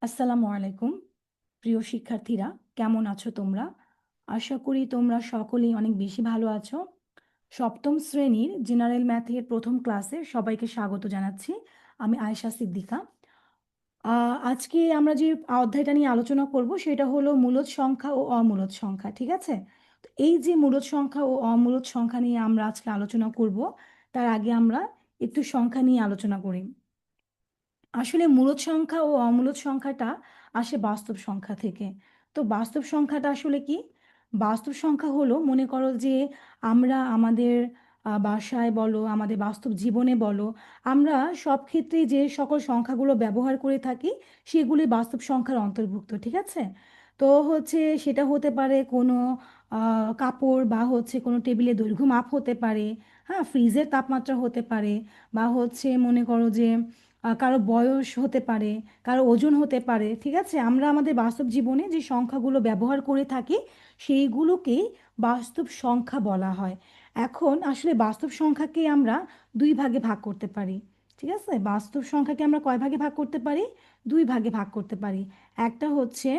আসসালামু আলাইকুম প্রিয় শিক্ষার্থীরা, কেমন আছো তোমরা? আশা করি তোমরা সকলেই অনেক বেশি ভালো আছো। সপ্তম শ্রেণীর জেনারেল ম্যাথের প্রথম ক্লাসে সবাইকে স্বাগত জানাচ্ছি। আমি আয়েশা সিদ্দিকা। আজকে আমরা যে অধ্যায়টা নিয়ে আলোচনা করব সেটা হলো মূলদ সংখ্যা ও অমূলদ সংখ্যা, ঠিক আছে? তো এই যে মূলদ সংখ্যা ও অমূলদ সংখ্যা নিয়ে আমরা আজকে আলোচনা করব, তার আগে আমরা একটু সংখ্যা নিয়ে আলোচনা করি। আসলে মূলদ সংখ্যা ও অমূলদ সংখ্যাটা আসে বাস্তব সংখ্যা থেকে। তো বাস্তব সংখ্যাটা আসলে কি? বাস্তব সংখ্যা হলো, মনে করো যে আমরা আমাদের বাসায় বলো, আমাদের বাস্তব জীবনে বলো, আমরা সব ক্ষেত্রেই যে সকল সংখ্যাগুলো ব্যবহার করে থাকি সেগুলি বাস্তব সংখ্যার অন্তর্ভুক্ত, ঠিক আছে? তো সেটা হতে পারে কোনো কাপড়, বা কোনো টেবিলের দৈর্ঘ্য মাপ হতে পারে, হ্যাঁ, ফ্রিজের তাপমাত্রা হতে পারে, বা মনে করো যে কারো বয়স হতে পারে, কারো ওজন হতে পারে, ঠিক আছে? আমরা আমাদের বাস্তব জীবনে যে সংখ্যাগুলো ব্যবহার করে থাকি সেইগুলোকেই বাস্তব সংখ্যা বলা হয়। এখন আসলে বাস্তব সংখ্যাকে আমরা দুই ভাগে ভাগ করতে পারি, ঠিক আছে? বাস্তব সংখ্যাকে আমরা কয় ভাগে ভাগ করতে পারি? দুই ভাগে ভাগ করতে পারি। একটা হচ্ছে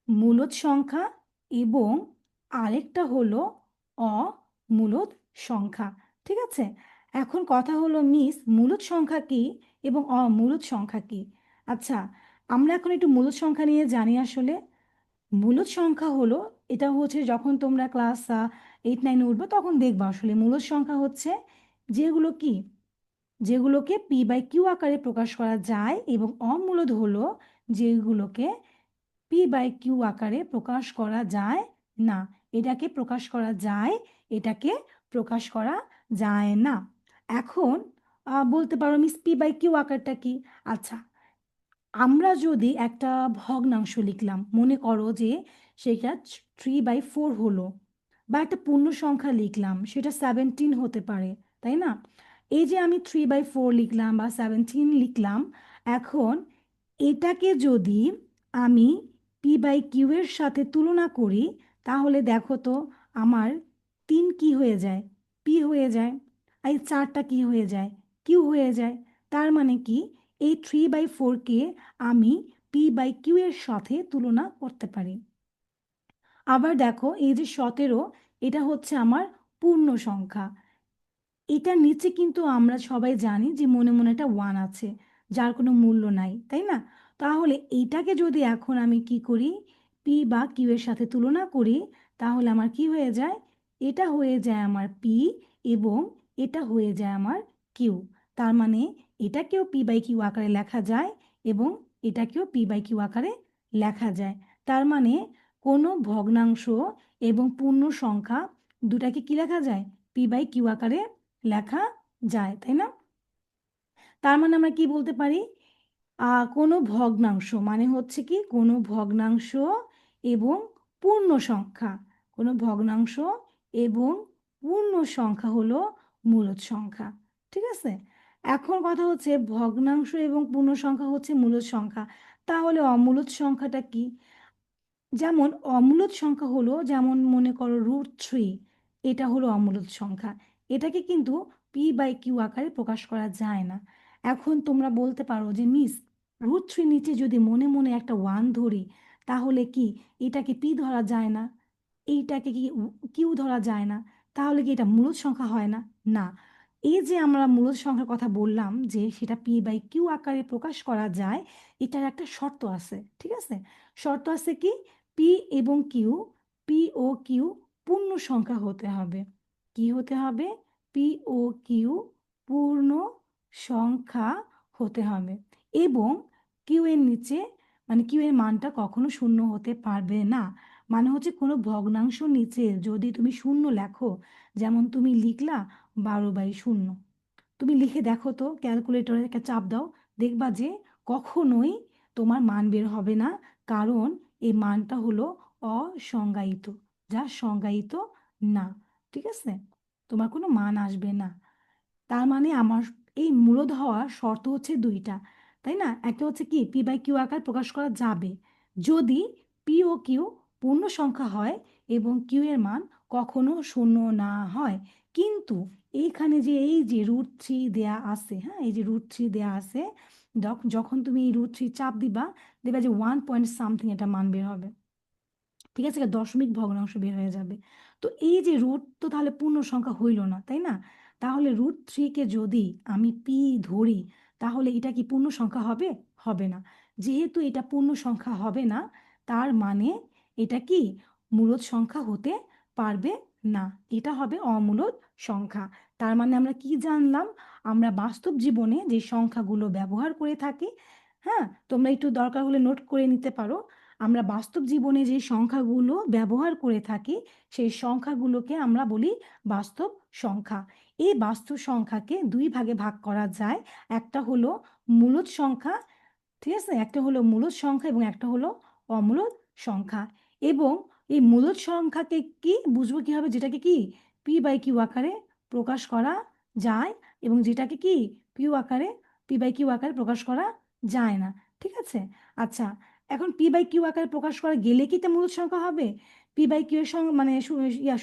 মূলদ সংখ্যা এবং আরেকটা হলো অমূলদ সংখ্যা, ঠিক আছে? এখন কথা হলো মিস, মূলদ সংখ্যা কি এবং অমূলদ সংখ্যা কি? আচ্ছা, আমরা এখন একটু মূলদ সংখ্যা নিয়ে জানি। আসলে মূলদ সংখ্যা হলো, এটা যখন তোমরা ক্লাস 8-9 উঠবে তখন দেখবা আসলে মূলদ সংখ্যা হচ্ছে যেগুলো কি, যেগুলোকে পি বাই কিউ আকারে প্রকাশ করা যায়, এবং অমূলদ হলো যেগুলোকে পি বাই কিউ আকারে প্রকাশ করা যায় না। এটাকে প্রকাশ করা যায়, এটাকে প্রকাশ করা যায় না। এখন বলতে পারো মিস, পি বাই কিউ আকারটা কি? আচ্ছা, আমরা যদি একটা ভগ্নাংশ লিখলাম, মনে করো যে সেটা 3/4 হলো, বা একটা পূর্ণ সংখ্যা লিখলাম, সেটা 17 হতে পারে, তাই না? এই যে আমি 3/4 লিখলাম বা 17 লিখলাম, এখন এটাকে যদি আমি পি বাই কিউ এর সাথে তুলনা করি, তাহলে দেখো তো, আমার 3 কি হয়ে যায়? পি হয়ে যায়। এই 4টা কি হয়ে যায়? কিউ হয়ে যায়। তার মানে কি, এই 3/4কে আমি পি বাই কিউ এর সাথে তুলনা করতে পারি। আবার দেখো, এই যে 17, এটা হচ্ছে আমার পূর্ণ সংখ্যা। এটার নিচে কিন্তু আমরা সবাই জানি যে মনে মনে একটা 1 আছে, যার কোনো মূল্য নাই, তাই না? তাহলে এইটাকে যদি এখন আমি কি করি, পি বা কিউ এর সাথে তুলনা করি, তাহলে আমার কি হয়ে যায়? এটা হয়ে যায় আমার পি, এবং এটা হয়ে যায় আমার কিউ। তার মানে এটাকেও পি বাই কিউ আকারে লেখা যায়, এবং এটাকেও পি বাই কিউ আকারে লেখা যায়। তার মানে কোনো ভগ্নাংশ এবং পূর্ণ সংখ্যা দুটাকে কি লেখা যায়? পি বাই কিউ আকারে লেখা যায়, তাই না? তার মানে আমরা কি বলতে পারি? কোনো ভগ্নাংশ মানে হচ্ছে কি, কোনো ভগ্নাংশ এবং পূর্ণ সংখ্যা, কোনো ভগ্নাংশ এবং পূর্ণ সংখ্যা হলো মূলদ সংখ্যা, ঠিক আছে? এখন কথা হচ্ছে, ভগ্নাংশ এবং পূর্ণ সংখ্যা হচ্ছে মূলদ সংখ্যা, তাহলে অমূলদ সংখ্যাটা কি? যেমন অমূলদ সংখ্যা হলো, যেমন মনে করো √3, এটা হলো অমূলদ সংখ্যা। এটাকে কিন্তু পি বাই কিউ আকারে প্রকাশ করা যায় না। এখন তোমরা বলতে পারো যে মিস, √3 নিচে যদি মনে মনে একটা 1 ধরি, তাহলে কি এটাকে পি ধরা যায় না? এইটাকে কি কিউ ধরা যায় না? তাহলে কি এটা মূলদ সংখ্যা হয় না? না। এই যে আমরা মূলদ সংখ্যার কথা বললাম যে সেটা পি বাই কিউ আকারে প্রকাশ করা যায়, এটার একটা শর্ত আছে, ঠিক আছে? শর্ত আছে কি? পি এবং কিউ, পি ও কিউ পূর্ণ সংখ্যা হতে হবে। কি হতে হবে? পি ও কিউ পূর্ণ সংখ্যা হতে হবে, এবং কিউ এর নিচে, মানে কিউ এর মানটা কখনো শূন্য হতে পারবে না। মানে কোনো ভগ্নাংশ নিচে যদি তুমি শূন্য লেখো, যেমন তুমি লিখলা 12/0, তুমি লিখে দেখো তো, ক্যালকুলেটরে একটা চাপ দাও, দেখবা যে কখনোই তোমার মান বের হবে না, কারণ এই মানটা হলো অসংজ্ঞায়িত, যা সংজ্ঞায়িত না, ঠিক আছে? তোমার কোনো মান আসবে না। তার মানে আমার এই মূলদ হওয়ার শর্ত হচ্ছে দুইটা, তাই না? একটা হচ্ছে কি, পি বাই কিউ আকার প্রকাশ করা যাবে যদি পি ও কিউ পূর্ণ সংখ্যা হয় এবং কিউ এর মান কখনো শূন্য না হয়। কিন্তু এইখানে যে এই যে √3 দেয়া আছে, হ্যাঁ, এই যে √3 দেয়া আছে, যখন তুমি এই √3 চাপ দিবা, দেখবা যে 1 পয়েন্ট সামথিং এটা মান বের হবে। ঠিক আছে, এটা দশমিক ভগ্নাংশ বের হয়ে যাবে। তো এই যে রুট তো তাহলে পূর্ণ সংখ্যা হইল না, তাই না? তাহলে √3-কে যদি আমি পি ধরি, তাহলে এটা কি পূর্ণ সংখ্যা হবে? হবে না। যেহেতু এটা পূর্ণ সংখ্যা হবে না, তার মানে এটা কি মূলদ সংখ্যা হতে পারবে না, এটা হবে অমূলদ সংখ্যা। তার মানে আমরা কি জানলাম? আমরা বাস্তব জীবনে যে সংখ্যাগুলো ব্যবহার করে থাকি, হ্যাঁ, তোমরা একটু দরকার হলে নোট করে নিতে পারো। আমরা বাস্তব জীবনে যে সংখ্যাগুলো ব্যবহার করে থাকি, সেই সংখ্যাগুলোকে আমরা বলি বাস্তব সংখ্যা। এই বাস্তব সংখ্যাকে দুই ভাগে ভাগ করা যায়। একটা হলো মূলদ সংখ্যা, ঠিক আছে, একটা হলো মূলদ সংখ্যা এবং একটা হলো অমূলদ সংখ্যা। এবং এই মূলদ সংখ্যাকে কি বুঝবো কিভাবে? যেটাকে কি p/q আকারে প্রকাশ করা যায়, এবং যেটাকে কি p/q আকারে প্রকাশ করা যায় না। ঠিক আছে, আচ্ছা, এখন p/q আকারে প্রকাশ করা গেলে কি তা মূলদ সংখ্যা হবে? p/q এর সঙ্গে মানে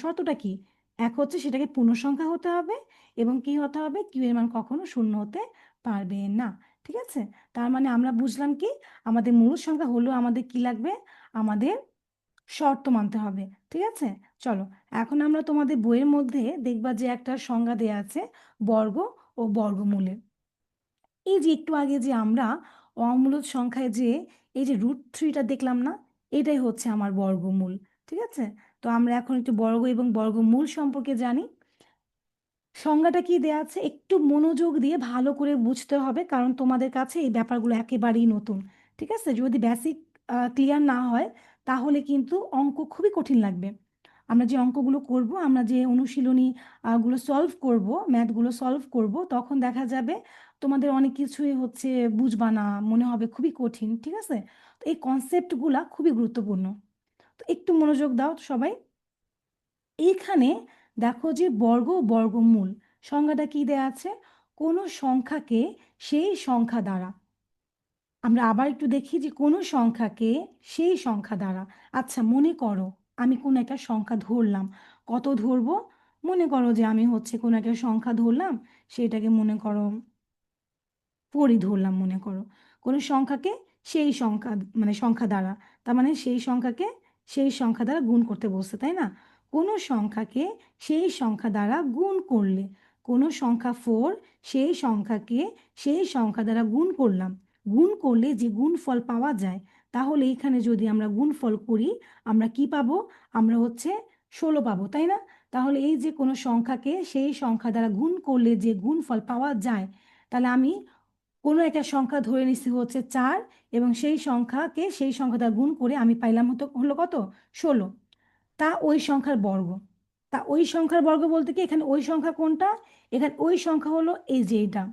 শর্তটা কি? এক হচ্ছে সেটাকে পূর্ণ সংখ্যা হতে হবে, এবং কি হতে হবে? q এর মান কখনো শূন্য হতে পারবে না। ঠিক আছে, তার মানে আমরা বুঝলাম কি, আমাদের মূল সংখ্যা হলো আমাদের কি লাগবে? আমাদের শর্ত মানতে হবে। ঠিক আছে, চলো এখন আমরা তোমাদের বইয়ের মধ্যে দেখবা যে একটা সংজ্ঞা দেয়া আছে বর্গ ও বর্গমূলের। এই যে একটু আগে যে আমরা অমূলদ সংখ্যায় যে এই যে √3টা দেখলাম না, এটাই হচ্ছে আমার বর্গমূল। ঠিক আছে, তো আমরা এখন একটু বর্গ এবং বর্গমূল সম্পর্কে জানি। সংজ্ঞাটা কি দেয়া আছে একটু মনোযোগ দিয়ে ভালো করে বুঝতে হবে, কারণ তোমাদের কাছে এই ব্যাপারগুলো একেবারেই নতুন। ঠিক আছে, যদি বেসিক ক্লিয়ার না হয়, তাহলে কিন্তু অঙ্ক খুবই কঠিন লাগবে। আমরা যে অঙ্কগুলো করব, আমরা যে অনুশীলনী গুলো সলভ করব, ম্যাথগুলো সলভ করব, তখন দেখা যাবে তোমাদের অনেক কিছুই হচ্ছে বুঝবা না, মনে হবে খুবই কঠিন। ঠিক আছে, তো এই কনসেপ্টগুলা খুবই গুরুত্বপূর্ণ। তো একটু মনোযোগ দাও সবাই। এইখানে দেখো যে বর্গ ও বর্গমূল সংজ্ঞাটা কি দেয়া আছে? কোনো সংখ্যাকে সেই সংখ্যা দ্বারা, আমরা আবার একটু দেখি যে কোনো সংখ্যাকে সেই সংখ্যা দ্বারা। আচ্ছা, মনে করো আমি কোনো একটা সংখ্যা ধরলাম। কত ধরবো? মনে করো যে আমি হচ্ছে কোনো একটা সংখ্যা ধরলাম, সেটাকে মনে করো ধরলাম। মনে করো কোনো সংখ্যাকে সেই সংখ্যা মানে সংখ্যা দ্বারা, তার মানে সেই সংখ্যাকে সেই সংখ্যা দ্বারা গুণ করতে বলছে, তাই না? কোনো সংখ্যাকে সেই সংখ্যা দ্বারা গুণ করলে, কোনো সংখ্যা 4 সেই সংখ্যাকে সেই সংখ্যা দ্বারা গুণ করলাম, গুণ করলে যে গুণফল পাওয়া যায়, তাহলে এখানে যদি আমরা গুণফল করি, আমরা কি পাবো? আমরা হচ্ছে 16 পাবো, তাই না? তাহলে এই যে কোনো সংখ্যাকে সেই সংখ্যা দ্বারা গুণ করলে যে গুণফল পাওয়া যায়, তাহলে আমি কোনো একটা সংখ্যা ধরে নিচ্ছি হচ্ছে 4, এবং সেই সংখ্যাকে সেই সংখ্যা দ্বারা গুণ করে আমি পাইলাম হলো কত? 16। তা ওই সংখ্যার বর্গ। তা ওই সংখ্যার বর্গ বলতে কি, এখানে ওই সংখ্যা কোনটা? এখানে ওই সংখ্যা হলো এই যে এটা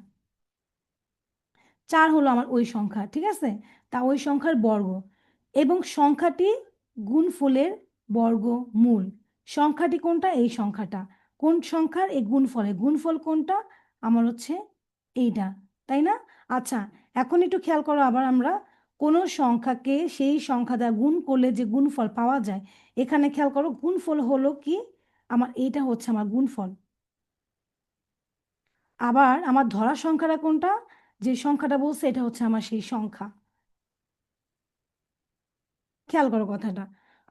4 হলো আমার ওই সংখ্যা। ঠিক আছে, তা ওই সংখ্যার বর্গ এবং সংখ্যাটি গুণফলের বর্গমূল। সংখ্যাটি কোনটা? এই সংখ্যাটা। কোন সংখ্যার? এই গুণফলের। গুণফল কোনটা? আমার হচ্ছে এইটা, তাই না? আচ্ছা, এখন একটু খেয়াল করো, আবার আমরা কোনো সংখ্যাকে সেই সংখ্যা দ্বারা গুণ করলে যে গুণফল পাওয়া যায়, এখানে খেয়াল করো গুণফল হলো কি আমার, এইটা হচ্ছে আমার গুণফল। আবার আমার ধরা সংখ্যাটা কোনটা? যে সংখ্যাটা বলছে এটা হচ্ছে আমার সেই সংখ্যা। খেয়াল করো কথাটা।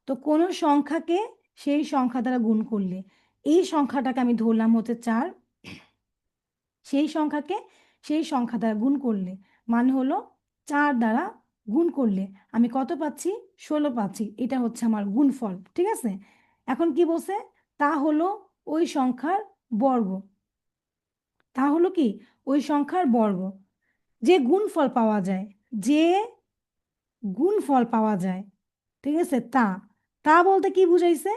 তো কোনো সংখ্যাকে সেই সংখ্যা দ্বারা গুণ করলে, এই সংখ্যাটাকে আমি ধরলাম হচ্ছে 4, সেই সংখ্যাকে সেই সংখ্যা দ্বারা গুণ করলে মানে হলো 4 দ্বারা গুণ করলে আমি কত পাচ্ছি? 16 পাচ্ছি। এটা হচ্ছে আমার গুণফল। ঠিক আছে, এখন কি বলছে? তা হলো ওই সংখ্যার বর্গ। তা হলো কি ওই সংখ্যার বর্গ। যে গুণফল পাওয়া যায়, যে গুণফল পাওয়া যায়, ঠিক আছে, তা তা বলতে কি বুঝাইছে?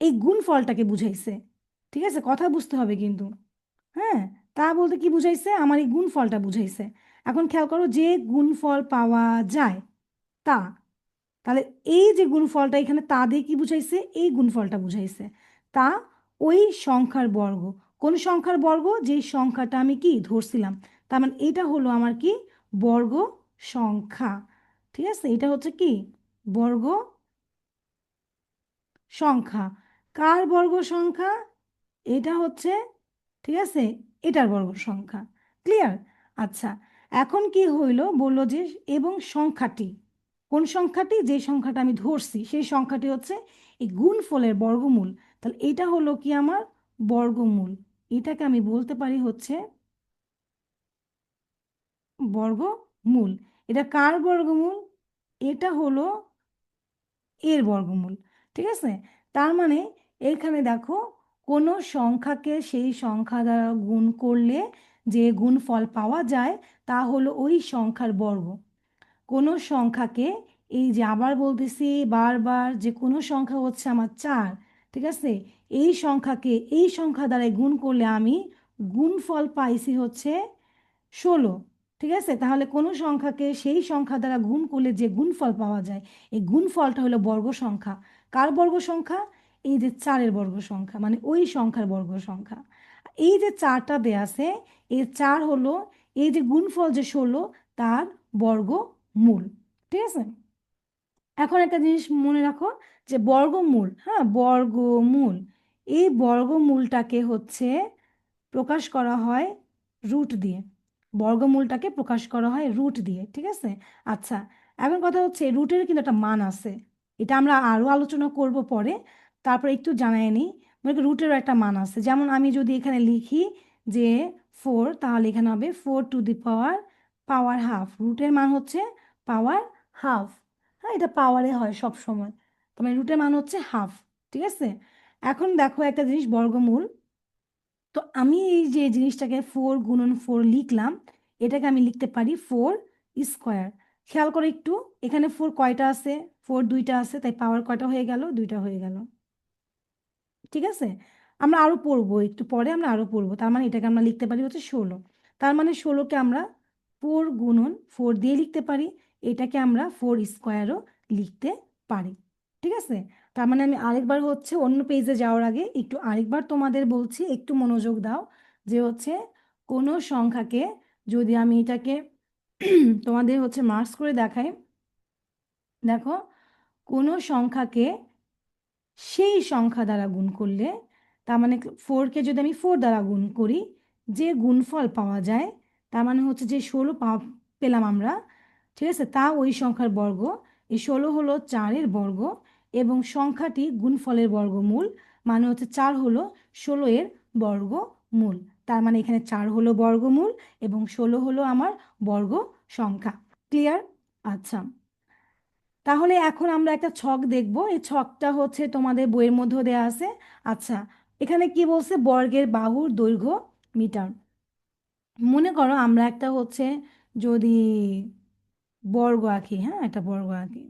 এই গুণফলটাকে বুঝাইছে। ঠিক আছে, কথা বুঝতে হবে কিন্তু। হ্যাঁ, তা বলতে কি বুঝাইছে? আমার এই গুণফলটা বুঝাইছে। এখন খেয়াল করো, যে গুণফল পাওয়া যায় তা, তাহলে এই যে গুণফলটা এখানে তা দিয়ে কি বুঝাইছে? এই গুণফলটা বুঝাইছে। তা ওই সংখ্যার বর্গ। কোন সংখ্যার বর্গ? যে সংখ্যাটা আমি কি ধরছিলাম। তার মানে এটা হলো আমার কি বর্গ সংখ্যা। ঠিক আছে, এটা হচ্ছে কি বর্গ সংখ্যা। কার বর্গ সংখ্যা? এটা হচ্ছে, ঠিক আছে, এটার বর্গ সংখ্যা। ক্লিয়ার? আচ্ছা, এখন কি হইলো, বললো যে এবং সংখ্যাটি, কোন সংখ্যাটি, যে সংখ্যাটা আমি ধরছি সেই সংখ্যাটি হচ্ছে এই গুণফলের বর্গমূল। তাহলে এটা হলো কি আমার বর্গমূল, এটাকে আমি বলতে পারি হচ্ছে বর্গমূল। এটা কার বর্গমূল? এটা হলো এর বর্গমূল। ঠিক আছে, তার মানে এখানে দেখো, কোনো সংখ্যাকে সেই সংখ্যা দ্বারা গুণ করলে যে গুণফল পাওয়া যায় তা হলো ওই সংখ্যার বর্গ। কোনো সংখ্যাকে, এই যে আবার বলতেছি বারবার, যে কোনো সংখ্যা হচ্ছে আমার 4, ঠিক আছে, এই সংখ্যাকে এই সংখ্যা দ্বারা গুণ করলে আমি গুণফল পাইছি হচ্ছে 16। ঠিক আছে, তাহলে কোনো সংখ্যাকে সেই সংখ্যা দ্বারা গুণ করলে যে গুণফল পাওয়া যায়, এই গুণফলটা হলো বর্গ সংখ্যা। কার বর্গ সংখ্যা? এই যে 4-এর বর্গ সংখ্যা, মানে ওই সংখ্যার বর্গ সংখ্যা। এই যে 4টা দেয়া আছে, এই 4 হলো এই যে গুণফল যে 16 তার বর্গমূল। ঠিক আছে, এখন একটা জিনিস মনে রাখো, যে বর্গমূল, হ্যাঁ বর্গমূল, এই বর্গমূলটাকে হচ্ছে প্রকাশ করা হয় রুট দিয়ে। বর্গমূলটাকে প্রকাশ করা হয় রুট দিয়ে। ঠিক আছে, আচ্ছা, এখন কথা হচ্ছে রুটের কিন্তু একটা মান আছে, এটা আমরা আরো আলোচনা করব পরে। তারপর একটু জানাই নিই, মনে করি রুটেরও একটা মান আছে। যেমন আমি যদি এখানে লিখি যে 4, তাহলে এখানে হবে 4 to the power power half, রুটের মান হচ্ছে পাওয়ার হাফ। হ্যাঁ, এটা পাওয়ারে হয় সব সময়, তার মানে রুটের মান হচ্ছে হাফ। ঠিক আছে, এখন দেখো একটা জিনিস, বর্গমূল। তো আমি এই যে জিনিসটাকে 4 গুণন 4 লিখলাম, এটাকে আমি লিখতে পারি 4 স্কোয়ার। খেয়াল করে একটু, এখানে 4 কয়টা আছে? 4 দুইটা আছে, তাই পাওয়ার কয়টা হয়ে গেল? দুইটা হয়ে গেল। ঠিক আছে, আমরা আরো পড়বো একটু পরে, আমরা আরো পড়বো। তার মানে এটাকে আমরা লিখতে পারি হচ্ছে 16। তার মানে 16কে আমরা 4 গুণন 4 দিয়ে লিখতে পারি, এটাকে আমরা 4 স্কোয়ারও লিখতে পারি। ঠিক আছে, তার মানে আমি আরেকবার হচ্ছে অন্য পেজে যাওয়ার আগে একটু আরেকবার তোমাদের বলছি, একটু মনোযোগ দাও। যে হচ্ছে কোনো সংখ্যাকে যদি আমি এটাকে তোমাদের হচ্ছে মার্কস করে দেখাই, দেখো, কোনো সংখ্যাকে সেই সংখ্যা দ্বারা গুণ করলে, তার মানে 4কে যদি আমি 4 দ্বারা গুণ করি, যে গুণফল পাওয়া যায়, তার মানে হচ্ছে যে 16 পেলাম আমরা। ঠিক আছে, তা ওই সংখ্যার বর্গ। এই 16 হলো 4-এর বর্গ, এবং সংখ্যাটি গুণফলের বর্গমূল, মানে হচ্ছে 4 হলো 16-এর বর্গমূল। তার মানে এখানে 4 হলো বর্গমূল এবং 16 হলো আমার বর্গ সংখ্যা। ক্লিয়ার? আচ্ছা, তাহলে এখন আমরা একটা ছক দেখব, এই ছকটা হচ্ছে তোমাদের বইয়ের মধ্যে দেয়া আছে। আচ্ছা, এখানে কি বলছে? বর্গের বাহুর দৈর্ঘ্য মিটার। মনে করো আমরা একটা হচ্ছে যদি বর্গ আঁকি, হ্যাঁ একটা বর্গ আঁকি।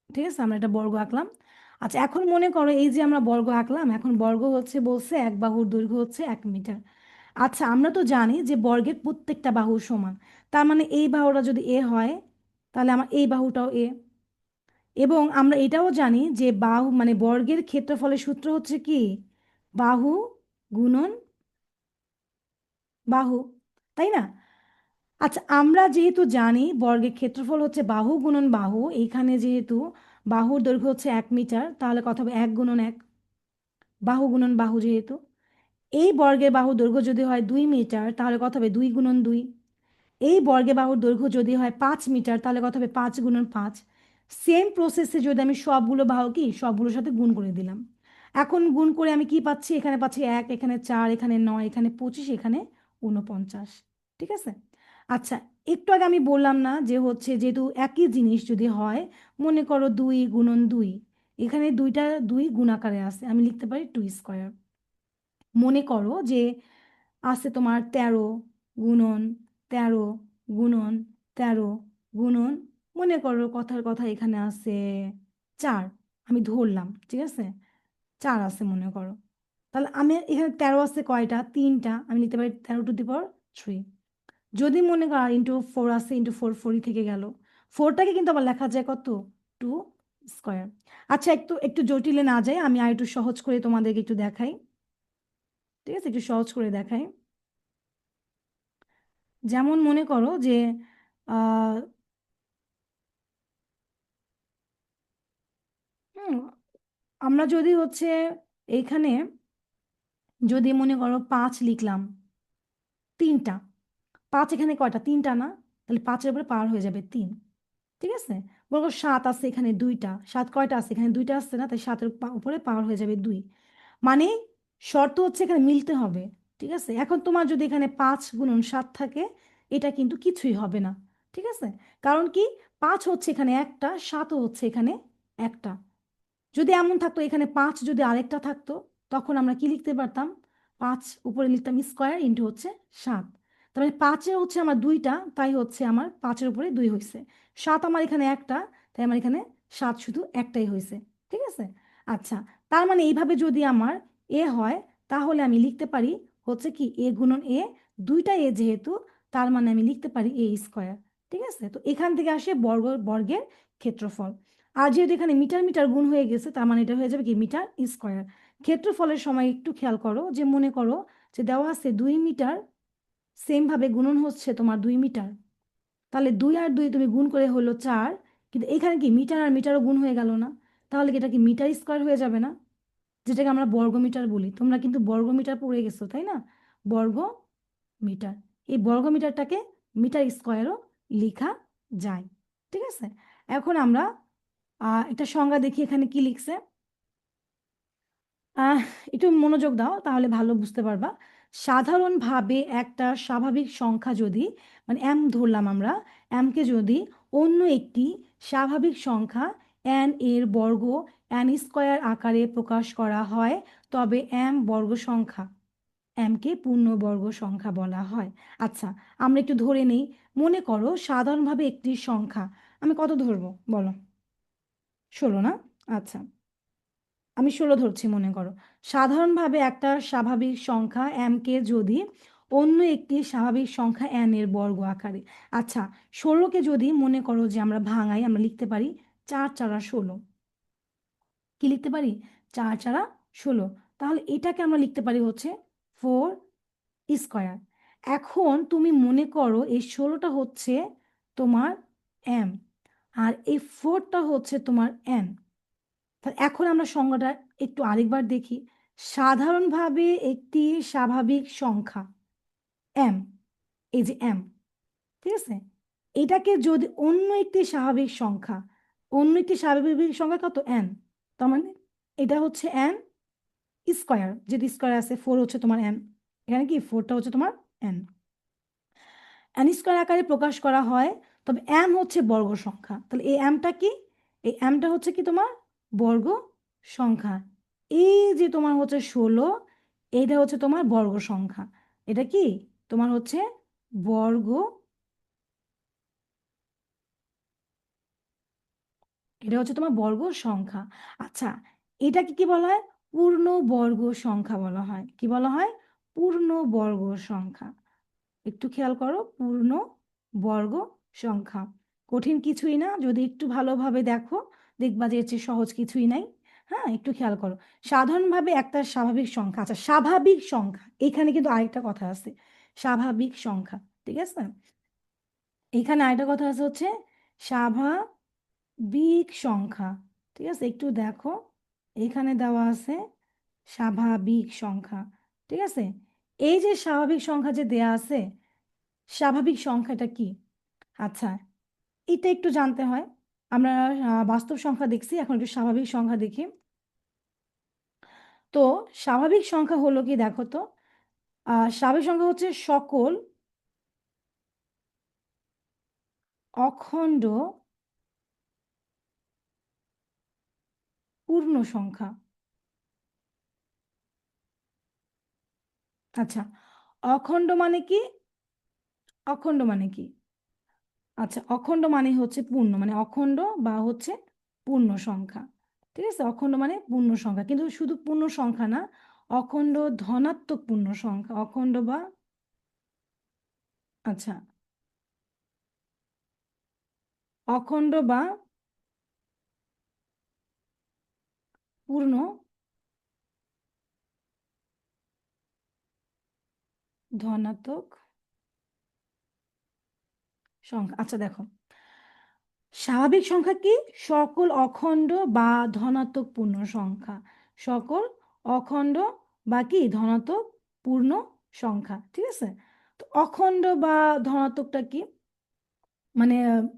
ঠিক আছে, আমরা একটা বর্গ আঁকলাম। আচ্ছা, এখন মনে করো এই যে আমরা বর্গ আঁকলাম, এখন বর্গ হচ্ছে বলছে এক বাহুর দৈর্ঘ্য হচ্ছে 1 মিটার। আচ্ছা, আমরা তো জানি যে বর্গের প্রত্যেকটা বাহু সমান, তার মানে এই বাহুটা যদি এ হয়, তাহলে আমার এই বাহুটাও এ। এবং আমরা এটাও জানি যে বাহু মানে বর্গের ক্ষেত্রফলের সূত্র হচ্ছে কি? বাহু গুণন বাহু, তাই না? আচ্ছা, আমরা যেহেতু জানি বর্গের ক্ষেত্রফল হচ্ছে বাহু গুণন বাহু, এইখানে যেহেতু বাহুর দৈর্ঘ্য হচ্ছে 1 মিটার, তাহলে কথা হবে 1 গুণন 1, বাহু গুণন বাহু যেহেতু। এই বর্গের বাহুর দৈর্ঘ্য যদি হয় 2 মিটার, তাহলে কথা হবে 2 গুণন 2। এই বর্গে বাহুর দৈর্ঘ্য যদি হয় 5 মিটার, তাহলে কত হবে 5 গুণন 5। সেম প্রসেসে যদি আমি সবগুলো বাহু কি সবগুলোর সাথে গুণ করে দিলাম, এখন গুণ করে আমি কি পাচ্ছি? এখানে পাচ্ছি 1, এখানে 4, এখানে 9, এখানে 25, এখানে 49। ঠিক আছে, আচ্ছা, একটু আগে আমি বললাম না যে হচ্ছে যেহেতু একই জিনিস যদি হয়, মনে করো 2 গুণন 2, এখানে দুইটা 2 গুণ আকারে আছে, আমি লিখতে পারি 2 স্কোয়ার। মনে করো যে আছে তোমার 13 গুণন 13 গুণন 13 মনে করো কথার কথা এখানে আছে 4, আমি ধরলাম। ঠিক আছে, 4 আছে মনে করো, তাহলে আমি এখানে 13 আছে কয়টা? 3টা, আমি লিখতে পারি 13 টু দি পাওয়ার 3। যদি মনে করো *4 আছে, *4 থেকে গেল, 4টাকে কিন্তু আবার লেখা যায় কত? 2 স্কোয়ার। আচ্ছা, একটু একটু জটিলে না যায়, আমি আর একটু সহজ করে তোমাদেরকে একটু দেখাই। ঠিক আছে, একটু সহজ করে দেখাই। যেমন মনে করো যে আহ, হুম, আমরা যদি হচ্ছে এইখানে যদি মনে করো 5 লিখলাম, তিনটা, 5 এখানে কয়টা, তিনটা না, তাহলে 5-এর উপরে পাওয়ার হয়ে যাবে 3। ঠিক আছে, বলবো 7 আছে এখানে দুইটা, 7 কয়টা আছে এখানে দুইটা আসছে না, তাই 7-এর উপরে পাওয়ার হয়ে যাবে 2। মানে শর্ত হচ্ছে এখানে মিলতে হবে। ঠিক আছে, এখন তোমার যদি এখানে 5 × 7 থাকে, এটা কিন্তু কিছুই হবে না। ঠিক আছে, কারণ কি, 5 হচ্ছে এখানে একটা, 7ও হচ্ছে এখানে একটা। যদি এমন থাকতো এখানে 5 যদি আরেকটা থাকতো, তখন আমরা কি লিখতে পারতাম, 5 উপরে লিখতাম স্কোয়ার ইন্টু হচ্ছে 7। তার মানে 5-এ হচ্ছে আমার দুইটা, তাই হচ্ছে আমার 5-এর উপরে 2 হয়েছে। 7 আমার এখানে একটা, তাই আমার এখানে 7 শুধু একটাই হয়েছে। ঠিক আছে, আচ্ছা, তার মানে এইভাবে যদি আমার এ হয়, তাহলে আমি লিখতে পারি হচ্ছে কি এ গুণন এ, দুইটা এ যেহেতু, তার মানে আমি লিখতে পারি এ স্কোয়ার। ঠিক আছে, তো এখান থেকে আসে বর্গের ক্ষেত্রফল। আর যেহেতু এখানে মিটার মিটার গুণ হয়ে গেছে, তার মানে এটা হয়ে যাবে কি মিটার স্কোয়ার। ক্ষেত্রফলের সময় একটু খেয়াল করো, যে মনে করো যে দেওয়া আছে 2 মিটার, সেম ভাবে গুণন হচ্ছে তোমার 2 মিটার, তাহলে 2 আর 2 তুমি গুণ করে হলো 4, কিন্তু এখানে কি মিটার আর মিটারও গুণ হয়ে গেল না, তাহলে কি এটা কি মিটার স্কোয়ার হয়ে যাবে না, যেটাকে আমরা বর্গমিটার বলি। তোমরা কিন্তু বর্গমিটার পড়ে গেছো তাই না, বর্গ মিটার। এই বর্গমিটারটাকে মিটার স্কোয়ারও লেখা যায়। ঠিক আছে, এখন আমরা একটা সংজ্ঞা দেখি এখানে কি লিখছে। আহ একটু মনোযোগ দাও, তাহলে ভালো বুঝতে পারবা। সাধারণভাবে একটা স্বাভাবিক সংখ্যা যদি, মানে এম ধরলাম আমরা, এমকে যদি অন্য একটি স্বাভাবিক সংখ্যা এন এর বর্গ এন স্কোয়ার আকারে প্রকাশ করা হয়, তবে এম বর্গ সংখ্যা, এমকে পূর্ণবর্গ সংখ্যা বলা হয়। আচ্ছা, আমরা একটু ধরে নেই। মনে করো সাধারণভাবে একটি সংখ্যা, আমি কত ধরবো বলো, 16 না? আচ্ছা, আমি 16 ধরছি মনে করো। সাধারণভাবে একটা স্বাভাবিক সংখ্যা এম কে যদি অন্য একটি স্বাভাবিক সংখ্যা এন এর বর্গ আকারে, আচ্ছা, 16কে যদি মনে করো যে আমরা ভাঙাই, আমরা লিখতে পারি 4×4=16। কি লিখতে পারি, 4×4=16। তাহলে এটাকে আমরা লিখতে পারি হচ্ছে 4 স্কোয়ার। এখন তুমি মনে করো এই 16টা হচ্ছে তোমার এম, আর এই 4টা হচ্ছে তোমার এন। তাহলে এখন আমরা সংজ্ঞাটা একটু আরেকবার দেখি। সাধারণভাবে একটি স্বাভাবিক সংখ্যা এম, এই যে এম, ঠিক আছে, এটাকে যদি অন্য একটি স্বাভাবিক সংখ্যা, অন্য একটি স্বাভাবিক সংখ্যা কত এন, তার মানে এটা হচ্ছে এন স্কোয়ার, যেহেতু স্কোয়ার আছে, 4 হচ্ছে তোমার এন, এখানে কি 4টা হচ্ছে তোমার এন, এন স্কোয়ার আকারে প্রকাশ করা হয়, তবে এম হচ্ছে বর্গ সংখ্যা। তাহলে এই এমটা কি, এই এমটা হচ্ছে কি তোমার বর্গ সংখ্যা। এই যে তোমার হচ্ছে 16, এইটা হচ্ছে তোমার বর্গ সংখ্যা। এটা কি তোমার হচ্ছে বর্গ, এটা হচ্ছে তোমার বর্গ সংখ্যা। আচ্ছা, এটাকে কি বলা হয়, পূর্ণ বর্গ সংখ্যা বলা হয়। কি বলা হয়, পূর্ণ বর্গ সংখ্যা। একটু খেয়াল করো, পূর্ণ বর্গ সংখ্যা। কঠিন কিছুই না, যদি একটু ভালোভাবে দেখো দেখবা যে এর চেয়ে সহজ কিছুই নাই। হ্যাঁ, একটু খেয়াল করো। সাধারণভাবে একটা স্বাভাবিক সংখ্যা, আচ্ছা স্বাভাবিক সংখ্যা, এখানে কিন্তু আরেকটা কথা আছে, স্বাভাবিক সংখ্যা। ঠিক আছে, এখানে আরেকটা কথা আছে হচ্ছে স্বাভাবিক সংখ্যা। ঠিক আছে, একটু দেখো, এখানে দেওয়া আছে স্বাভাবিক সংখ্যা। ঠিক আছে, এই যে স্বাভাবিক সংখ্যা যে দেয়া আছে, স্বাভাবিক সংখ্যাটা কি, আচ্ছা এটা একটু জানতে হয়। আমরা বাস্তব সংখ্যা দেখছি, এখন একটু স্বাভাবিক সংখ্যা দেখি। তো স্বাভাবিক সংখ্যা হলো কি, দেখো তো, স্বাভাবিক সংখ্যা হচ্ছে সকল অখণ্ড পূর্ণ সংখ্যা। আচ্ছা, অখণ্ড মানে কি, অখণ্ড মানে কি, আচ্ছা অখণ্ড মানে হচ্ছে পূর্ণ, মানে অখণ্ড বা হচ্ছে পূর্ণ সংখ্যা। ঠিক আছে, অখণ্ড মানে পূর্ণ সংখ্যা, কিন্তু শুধু পূর্ণ সংখ্যা না, অখণ্ড ধনাত্মক পূর্ণ সংখ্যা, অখণ্ড বা, আচ্ছা, অখণ্ড বা পূর্ণ ধনাত্মক সংখ্যা। আচ্ছা দেখো, স্বাভাবিক সংখ্যা কি, সকল অখণ্ড বা ধনাত্মক পূর্ণ সংখ্যা, সকল অখণ্ড বা কি ধনাত্মক পূর্ণ সংখ্যা, ঠিক আছে। তো অখণ্ড বা ধনাত্মকটা কি, মানে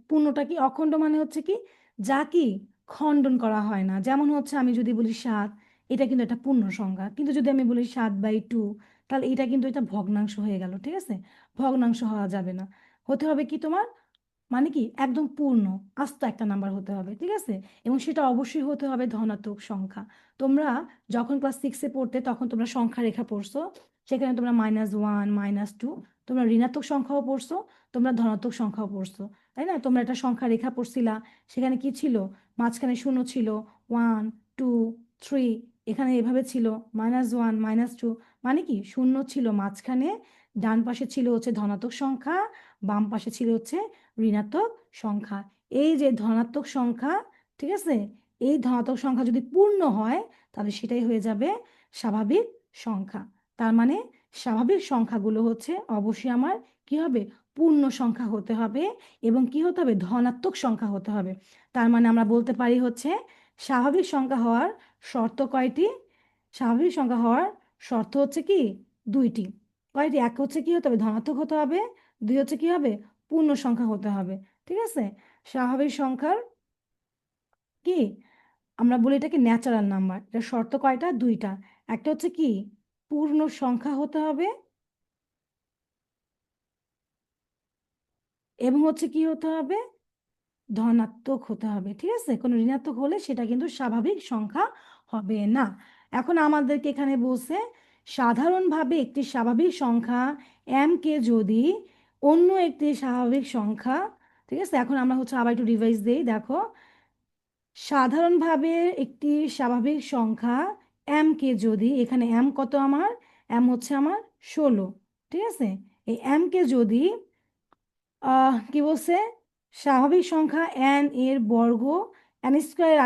পূর্ণটা কি, অখণ্ড মানে হচ্ছে কি যা কি খণ্ডন করা হয় না। যেমন হচ্ছে আমি যদি বলি 7, এটা কিন্তু একটা পূর্ণ সংখ্যা, কিন্তু যদি আমি বলি 7/2, তাহলে এটা কিন্তু এটা ভগ্নাংশ হয়ে গেল, ঠিক আছে। ভগ্নাংশ হওয়া যাবে না, হতে হবে কি তোমার, মানে কি একদম পূর্ণ আস্ত একটা নাম্বার হতে হবে, ঠিক আছে। এবং সেটা অবশ্যই হতে হবে ধনাত্মক সংখ্যা। তোমরা যখন ক্লাস 6-এ পড়তে তখন তোমরা সংখ্যা রেখা পড়ছো, সেখানে তোমরা -1, -2, তোমরা ঋণাত্মক সংখ্যাও পড়ছো, তোমরা ধনাত্মক সংখ্যাও পড়ছো, তাই না। তোমরা একটা সংখ্যা রেখা পড়ছিলা, সেখানে কি ছিল, মাঝখানে শূন্য ছিল, 1, 2, 3, এখানে এভাবে ছিল -1, -2, মানে কি শূন্য ছিল মাঝখানে, ডান পাশে ছিল হচ্ছে ধনাত্মক সংখ্যা, বাম পাশে ছিল হচ্ছে ঋণাত্মক সংখ্যা। এই যে ধনাত্মক সংখ্যা, ঠিক আছে, এই ধনাত্মক সংখ্যা যদি পূর্ণ হয় তাহলে সেটাই হয়ে যাবে স্বাভাবিক সংখ্যা। তার মানে স্বাভাবিক সংখ্যাগুলো হচ্ছে অবশ্যই আমার কি হবে, পূর্ণ সংখ্যা হতে হবে, এবং কি হতে হবে, ধনাত্মক সংখ্যা হতে হবে। তার মানে আমরা বলতে পারি হচ্ছে স্বাভাবিক সংখ্যা হওয়ার শর্ত কয়টি, স্বাভাবিক সংখ্যা হওয়ার শর্ত হচ্ছে কি দুইটি। কয়টি, এক হচ্ছে কি হতে হবে, ধনাত্মক হতে হবে, দুই হচ্ছে কি হবে, পূর্ণ সংখ্যা হতে হবে, ঠিক আছে। স্বাভাবিক সংখ্যার কি আমরা বলি এটাকে ন্যাচারাল নাম্বার, এটা শর্ত কয়টা, দুইটা। একটা হচ্ছে কি পূর্ণ সংখ্যা হতে হবে, এবং হচ্ছে কি হতে হবে, ধনাত্মক হতে হবে, ঠিক আছে। কোনো ঋণাত্মক হলে সেটা কিন্তু স্বাভাবিক সংখ্যা হবে না। এখন আমাদেরকে এখানে বলছে সাধারণভাবে একটি স্বাভাবিক সংখ্যা m কে যদি অন্য একটি স্বাভাবিক সংখ্যা, ঠিক আছে। এখন আমরা হচ্ছে আবার একটু রিভাইজ দেই, দেখো সাধারণভাবে একটি স্বাভাবিক সংখ্যা m কে যদি, এখানে m কত আমার, m হচ্ছে আমার 16, ঠিক আছে। এই m কে যদি কি বলছে, স্বাভাবিক সংখ্যা n এর বর্গ n²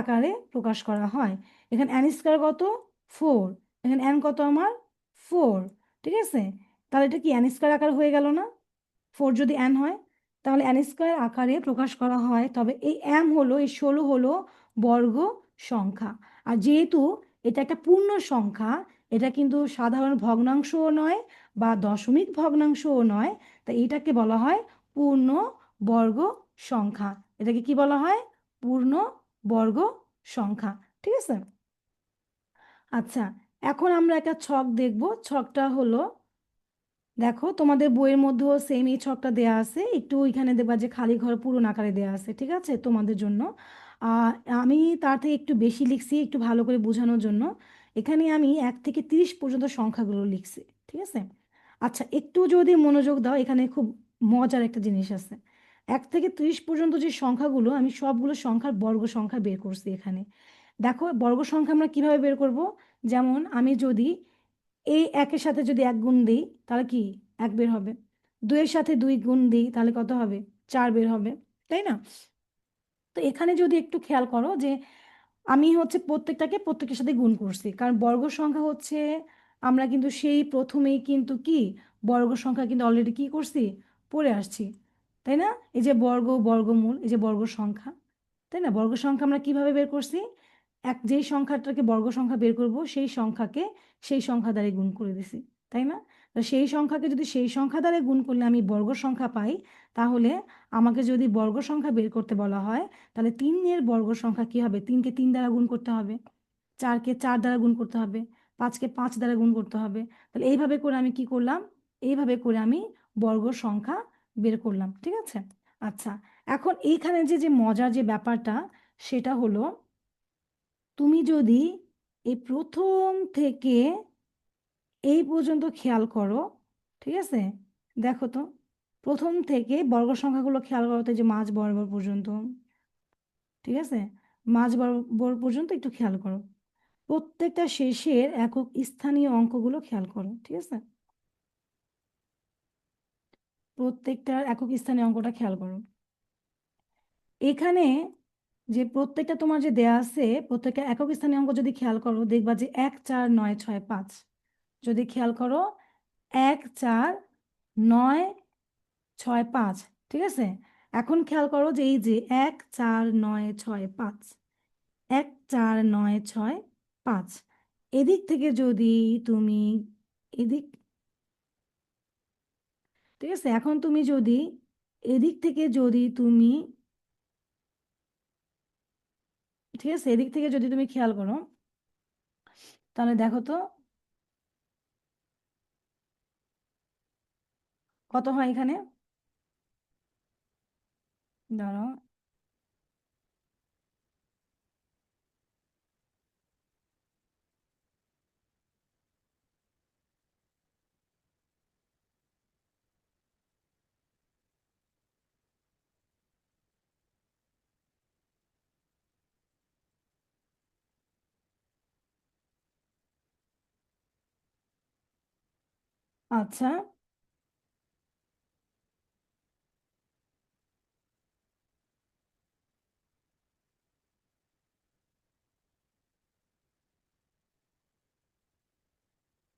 আকারে প্রকাশ করা হয়। এখানে n² কত, 4, এখানে n কত আমার 4, ঠিক আছে। তাহলে এটা কি n² আকার হয়ে গেল না, 4 যদি n হয়, তাহলে n² আকারে প্রকাশ করা হয়। তবে এই m হলো, এই 16 হলো বর্গ সংখ্যা। আর যেহেতু এটা একটা পূর্ণ সংখ্যা, এটা কিন্তু সাধারণ ভগ্নাংশও নয় বা দশমিক ভগ্নাংশও নয়, তাই এটাকে বলা হয় পূর্ণ বর্গ সংখ্যা। এটাকে কি বলা হয়, পূর্ণ বর্গ সংখ্যা, ঠিক আছে। আচ্ছা, এখন আমরা একটা ছক দেখব। ছকটা হলো, দেখো তোমাদের বইয়ের মধ্যেও সেম এই ছকটা দেয়া আছে, একটু ওইখানে দেখবা যে খালি ঘর পূরণ আকারে দেয়া আছে, ঠিক আছে, তোমাদের জন্য। আহ আমি তার থেকে একটু বেশি লিখছি একটু ভালো করে বোঝানোর জন্য। এখানে আমি 1 থেকে 30 পর্যন্ত সংখ্যাগুলো লিখছি, ঠিক আছে। আচ্ছা, একটু যদি মনোযোগ দাও, এখানে খুব মজার একটা জিনিস আছে। 1 থেকে 30 পর্যন্ত যে সংখ্যাগুলো, আমি সবগুলো সংখ্যার বর্গ সংখ্যা বের করছি এখানে। দেখো বর্গ সংখ্যা আমরা কিভাবে বের করব, যেমন আমি যদি এই 1-এর সাথে যদি 1 গুণ দিই তাহলে কি 1 বের হবে, 2-এর সাথে 2 গুণ দিই তাহলে কত হবে, 4 বের হবে, তাই না। তো এখানে যদি একটু খেয়াল করো যে আমি হচ্ছে প্রত্যেকটাকে প্রত্যেকের সাথে গুণ করছি, কারণ বর্গ সংখ্যা হচ্ছে আমরা কিন্তু সেই প্রথমেই কিন্তু কি বর্গ সংখ্যা কিন্তু অলরেডি কি করছি, পড়ে আসছি, তাই না। এই যে বর্গ, বর্গমূল, এই যে বর্গ সংখ্যা, তাই না। বর্গ সংখ্যা আমরা কিভাবে বের করছি, যেই সংখ্যাটাকে বর্গ সংখ্যা বের করব সেই সংখ্যাকে সেই সংখ্যা দ্বারা গুণ করে দিছি, তাই না। তো সেই সংখ্যাকে যদি সেই সংখ্যা দ্বারা গুণ করলে আমি বর্গ সংখ্যা পাই, তাহলে আমাকে যদি বর্গ সংখ্যা বের করতে বলা হয়, তাহলে 3-এর বর্গ সংখ্যা কি হবে, 3-কে 3 দ্বারা গুণ করতে হবে, 4-কে 4 দ্বারা গুণ করতে হবে, 5-কে 5 দ্বারা গুণ করতে হবে। তাহলে এইভাবে করে আমি কি করলাম, এইভাবে করে আমি বর্গ সংখ্যা বের করলাম, ঠিক আছে। আচ্ছা, এখন এইখানে যে যে মজার যে ব্যাপারটা, সেটা হলো তুমি যদি এই প্রথম থেকে এই পর্যন্ত খেয়াল করো, ঠিক আছে, দেখো তো প্রথম থেকে বর্গ সংখ্যাগুলো খেয়াল করো তো, এই যে মাঝ বরাবর পর্যন্ত, ঠিক আছে, মাঝ বরাবর পর্যন্ত একটু খেয়াল করো, প্রত্যেকটা শেষের একক স্থানীয় অঙ্কগুলো খেয়াল করো, ঠিক আছে, প্রত্যেকটার একক স্থানীয় অঙ্কটা খেয়াল করো। এখানে যে প্রত্যেকটা তোমার যে দেয়া আছে, প্রত্যেকটা একক স্থানীয় অঙ্ক যদি খেয়াল করো, দেখবা যে 1, 4, 9, 6, 5, যদি খেয়াল করো 1, 4, 9, 6, 5, ঠিক আছে। এখন খেয়াল করো যে এই যে 1, 4, 9, 6, 5, 1, 4, 9, 6, 5, এদিক থেকে যদি তুমি এদিক, ঠিক আছে, এখন তুমি যদি এদিক থেকে যদি তুমি, ঠিক আছে, এদিক থেকে যদি তুমি খেয়াল করো, তাহলে দেখো তো কত হয় এখানে। ধরো, আচ্ছা,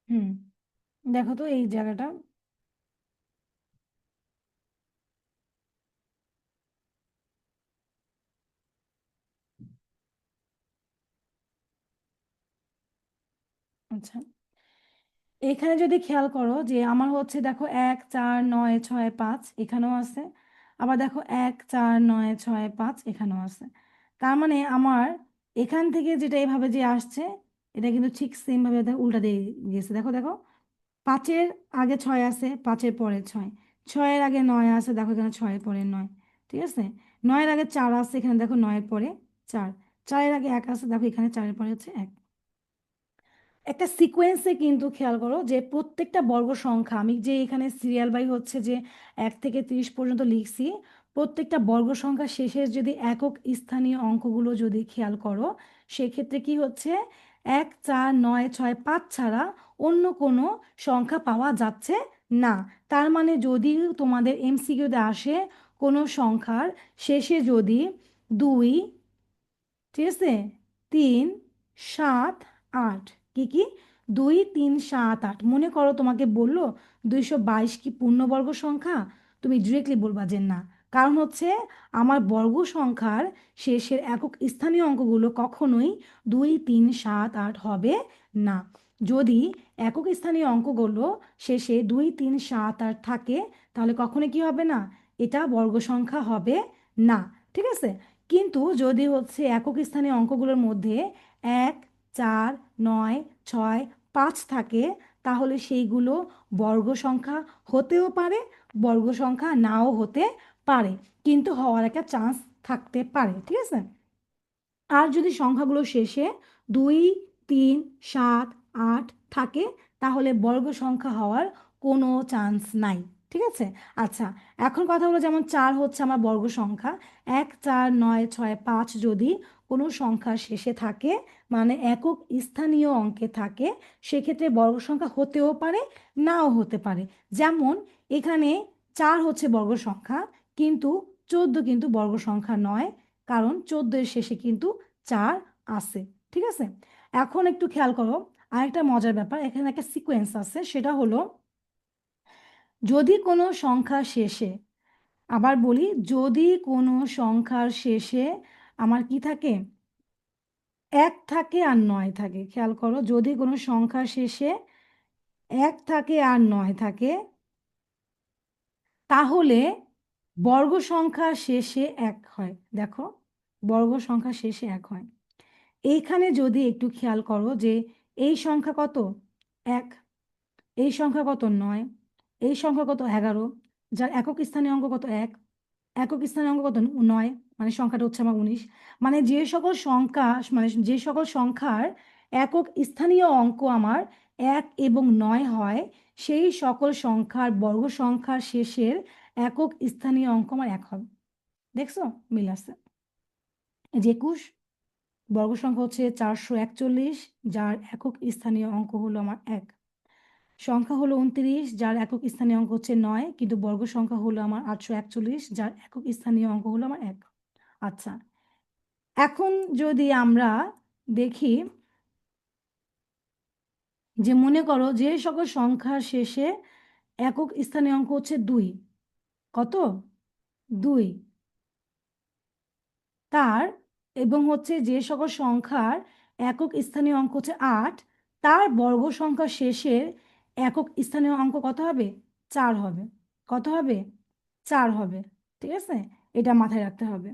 হুম, দেখো তো এই জায়গাটা। আচ্ছা, এখানে যদি খেয়াল করো যে আমার হচ্ছে, দেখো 1 4 9 6 5 এখানেও আছে, আবার দেখো 1 4 9 6 5 এখানেও আছে। তার মানে আমার এখান থেকে যেটা এভাবে যে আসছে, এটা কিন্তু ঠিক সেম ভাবে দেখো উল্টা দিয়ে গেছে। দেখো দেখো, 5-এর আগে 6 আছে, 5-এর পরে 6, 6-এর আগে 9 আছে, দেখো এখানে 6-এর পরে 9, ঠিক আছে, 9-এর আগে 4 আছে, এখানে দেখো 9-এর পরে 4, 4-এর আগে 1 আছে, দেখো এখানে 4-এর পরে হচ্ছে 1। একটা সিকোয়েন্সে কিন্তু খেয়াল করো যে প্রত্যেকটা বর্গ সংখ্যা, আমি যে এখানে সিরিয়াল বাই হচ্ছে যে 1 থেকে 30 পর্যন্ত লিখছি, প্রত্যেকটা বর্গ সংখ্যা শেষের যদি একক স্থানীয় অঙ্কগুলো যদি খেয়াল করো, সেক্ষেত্রে কি হচ্ছে, 1 4 9 6 5 ছাড়া অন্য কোনো সংখ্যা পাওয়া যাচ্ছে না। তার মানে যদি তোমাদের এমসিকিউতে আসে কোনো সংখ্যার শেষে যদি 2, ঠিক আছে, 3 7 8, কি কি, 2 3 7 8, মনে করো তোমাকে বললো 222 কি পূর্ণবর্গ সংখ্যা, তুমি ডিরেক্টলি বলবা যে না, কারণ হচ্ছে আমার বর্গ সংখ্যার শেষের একক স্থানীয় অঙ্কগুলো কখনোই 2 3 7 8 হবে না। যদি একক স্থানীয় অঙ্কগুলো শেষে 2 3 7 8 থাকে, তাহলে কখনো কি হবে না, এটা বর্গ সংখ্যা হবে না, ঠিক আছে। কিন্তু যদি হচ্ছে একক স্থানীয় অঙ্কগুলোর মধ্যে 1 4 9 6 5 থাকে, তাহলে সেইগুলো বর্গ সংখ্যা হতেও পারে, বর্গ সংখ্যা নাও হতে পারে, কিন্তু হওয়ার একটা চান্স থাকতে পারে, ঠিক আছে। আর যদি সংখ্যাগুলো শেষে 2 3 7 8 থাকে, তাহলে বর্গ সংখ্যা হওয়ার কোনো চান্স নাই, ঠিক আছে। আচ্ছা, এখন কথা হলো, যেমন 4 হচ্ছে আমার বর্গ সংখ্যা, 1 4 9 6 5 যদি কোনো সংখ্যা শেষে থাকে, মানে একক স্থানীয় অঙ্কে থাকে, সেক্ষেত্রে বর্গ সংখ্যা হতেও পারে, নাও হতে পারে। যেমন এখানে 4 হচ্ছে বর্গ সংখ্যা, কিন্তু 14 কিন্তু বর্গ সংখ্যা নয়, কারণ 14-এর শেষে কিন্তু 4 আছে, ঠিক আছে। এখন একটু খেয়াল করো, আরেকটা মজার ব্যাপার, এখানে একটা সিকোয়েন্স আছে, সেটা হলো যদি কোনো সংখ্যা শেষে, আবার বলি, যদি কোনো সংখ্যার শেষে আমার কি থাকে, 1 থাকে আর 9 থাকে, খেয়াল করো, যদি কোনো সংখ্যার শেষে 1 থাকে আর 9 থাকে, তাহলে বর্গ সংখ্যা শেষে 1 হয়। দেখো, বর্গ সংখ্যা শেষে 1 হয়। এইখানে যদি একটু খেয়াল করো যে এই সংখ্যা কত, 1, এই সংখ্যা কত, 9, এই সংখ্যা কত, 11, যার একক স্থানীয় অঙ্ক কত, 1, একক স্থানীয় অঙ্ক কত, 9, মানে সংখ্যাটা হচ্ছে আমার 19। মানে যে সকল সংখ্যা, মানে যে সকল সংখ্যার একক স্থানীয় অঙ্ক আমার 1 এবং 9 হয়, সেই সকল সংখ্যার বর্গ সংখ্যার শেষের একক স্থানীয় অঙ্ক আমার 1 হবে। দেখছো, মিল আছে। এই যে 21 বর্গ সংখ্যা হচ্ছে 441, যার একক স্থানীয় অঙ্ক হলো আমার 1। সংখ্যা হলো 29, যার একক স্থানীয় অঙ্ক হচ্ছে 9, কিন্তু বর্গ সংখ্যা হলো আমার 841, যার একক স্থানীয় অঙ্ক হলো আমার 1। আচ্ছা, এখন যদি আমরা দেখি যে মনে করো যে সকল সংখ্যার শেষে একক স্থানীয় অঙ্ক হচ্ছে 2, কত, 2, তার, এবং হচ্ছে যে সকল সংখ্যার একক স্থানীয় অঙ্ক হচ্ছে 8, তার বর্গ সংখ্যা শেষের একক স্থানীয় অঙ্ক কত হবে? 4 হবে। কত হবে? 4 হবে। ঠিক আছে, এটা মাথায় রাখতে হবে।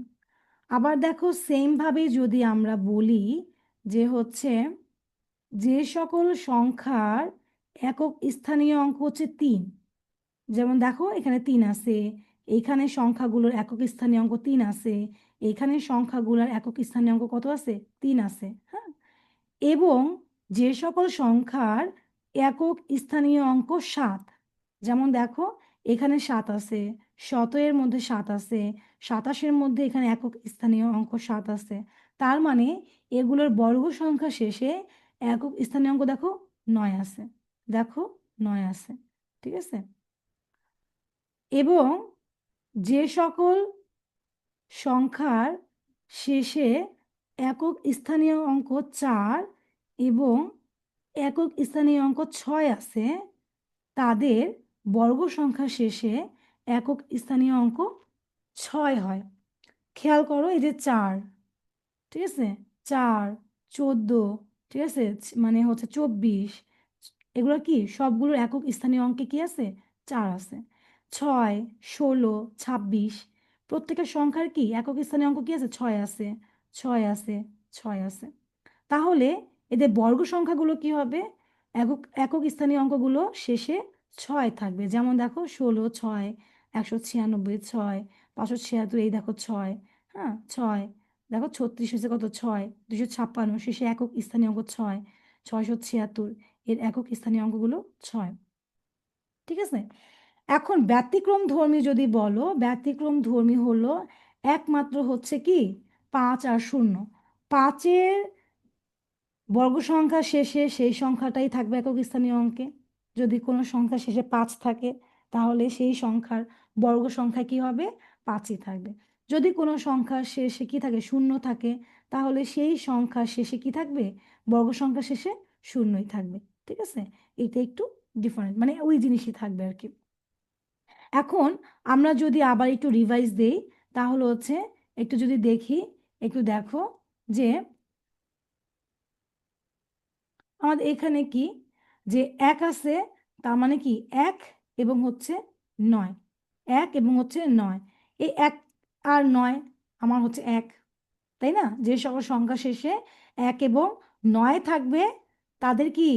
আবার দেখো সেম ভাবে যদি আমরা বলি যে হচ্ছে যে সকল সংখ্যার একক স্থানীয় অঙ্ক হচ্ছে 3, যেমন দেখো এখানে 3 আছে, এইখানে সংখ্যাগুলোর একক স্থানীয় অঙ্ক 3 আছে, এইখানে সংখ্যাগুলোর একক স্থানীয় অঙ্ক কত আছে? 3 আছে। হ্যাঁ, এবং যে সকল সংখ্যার একক স্থানীয় অঙ্ক 7, যেমন দেখো এখানে 7 আছে, 17 মধ্যে 7 আছে, 27 মধ্যে এখানে একক স্থানীয় অঙ্ক 7 আছে। তার মানে এগুলোর বর্গ সংখ্যা শেষে একক স্থানীয় অঙ্ক দেখো 9 আছে। দেখো 9 আছে। ঠিক আছে, এবং যে সকল সংখ্যার শেষে একক স্থানীয় অঙ্ক 4 এবং একক স্থানীয় অঙ্ক 6 আছে, তাদের বর্গ সংখ্যা শেষে একক স্থানীয় অঙ্ক 6 হয়। খেয়াল করো এই যে 4, ঠিক আছে, 4, 14, ঠিক আছে, মানে হচ্ছে 24, এগুলো কি সবগুলোর একক স্থানীয় অঙ্কে কি আছে? 4 আছে। 6, 16, 26, প্রত্যেকের সংখ্যার কি একক স্থানীয় অঙ্ক কি আছে? 6 আছে, 6 আছে, 6 আছে। তাহলে এদের বর্গ সংখ্যাগুলো কি হবে? একক একক স্থানীয় অঙ্কগুলো শেষে 6 থাকবে। যেমন দেখো 16, 6, 196, 6, 576, এই দেখো 6, হ্যাঁ 6, দেখো 36 হচ্ছে কত? 6, 256 শেষে একক স্থানীয় অঙ্ক 6, 676 এর একক স্থানীয় অঙ্কগুলো 6। ঠিক আছে, এখন ব্যতিক্রম ধর্মী যদি বলো, ব্যতিক্রম ধর্মী হলো একমাত্র হচ্ছে কি 5 আর 0। 5-এর বর্গ সংখ্যা শেষে সেই সংখ্যাটাই থাকবে একক স্থানীয় অঙ্কে। যদি কোনো সংখ্যা শেষে 5 থাকে তাহলে সেই সংখ্যার বর্গ সংখ্যা কি হবে? 5ই থাকবে। যদি কোনো সংখ্যার শেষে কি থাকে? 0 থাকে, তাহলে সেই সংখ্যার শেষে কি থাকবে? বর্গ সংখ্যা শেষে 0ই থাকবে। ঠিক আছে, এটা একটু ডিফারেন্ট, মানে ওই জিনিসই থাকবে আর কি। এখন আমরা যদি আবার একটু রিভাইজ দেই, তাহলে হচ্ছে একটু যদি দেখি, একটু দেখো যে আমাদের এখানে কি যে 1 আছে, তার মানে কি 1 এবং হচ্ছে 9, 1 এবং হচ্ছে 9, এই 1 আর 9 আমার হচ্ছে 1, তাই না? যে সকল সংখ্যা শেষে 1 এবং 9 থাকবে তাদের কি,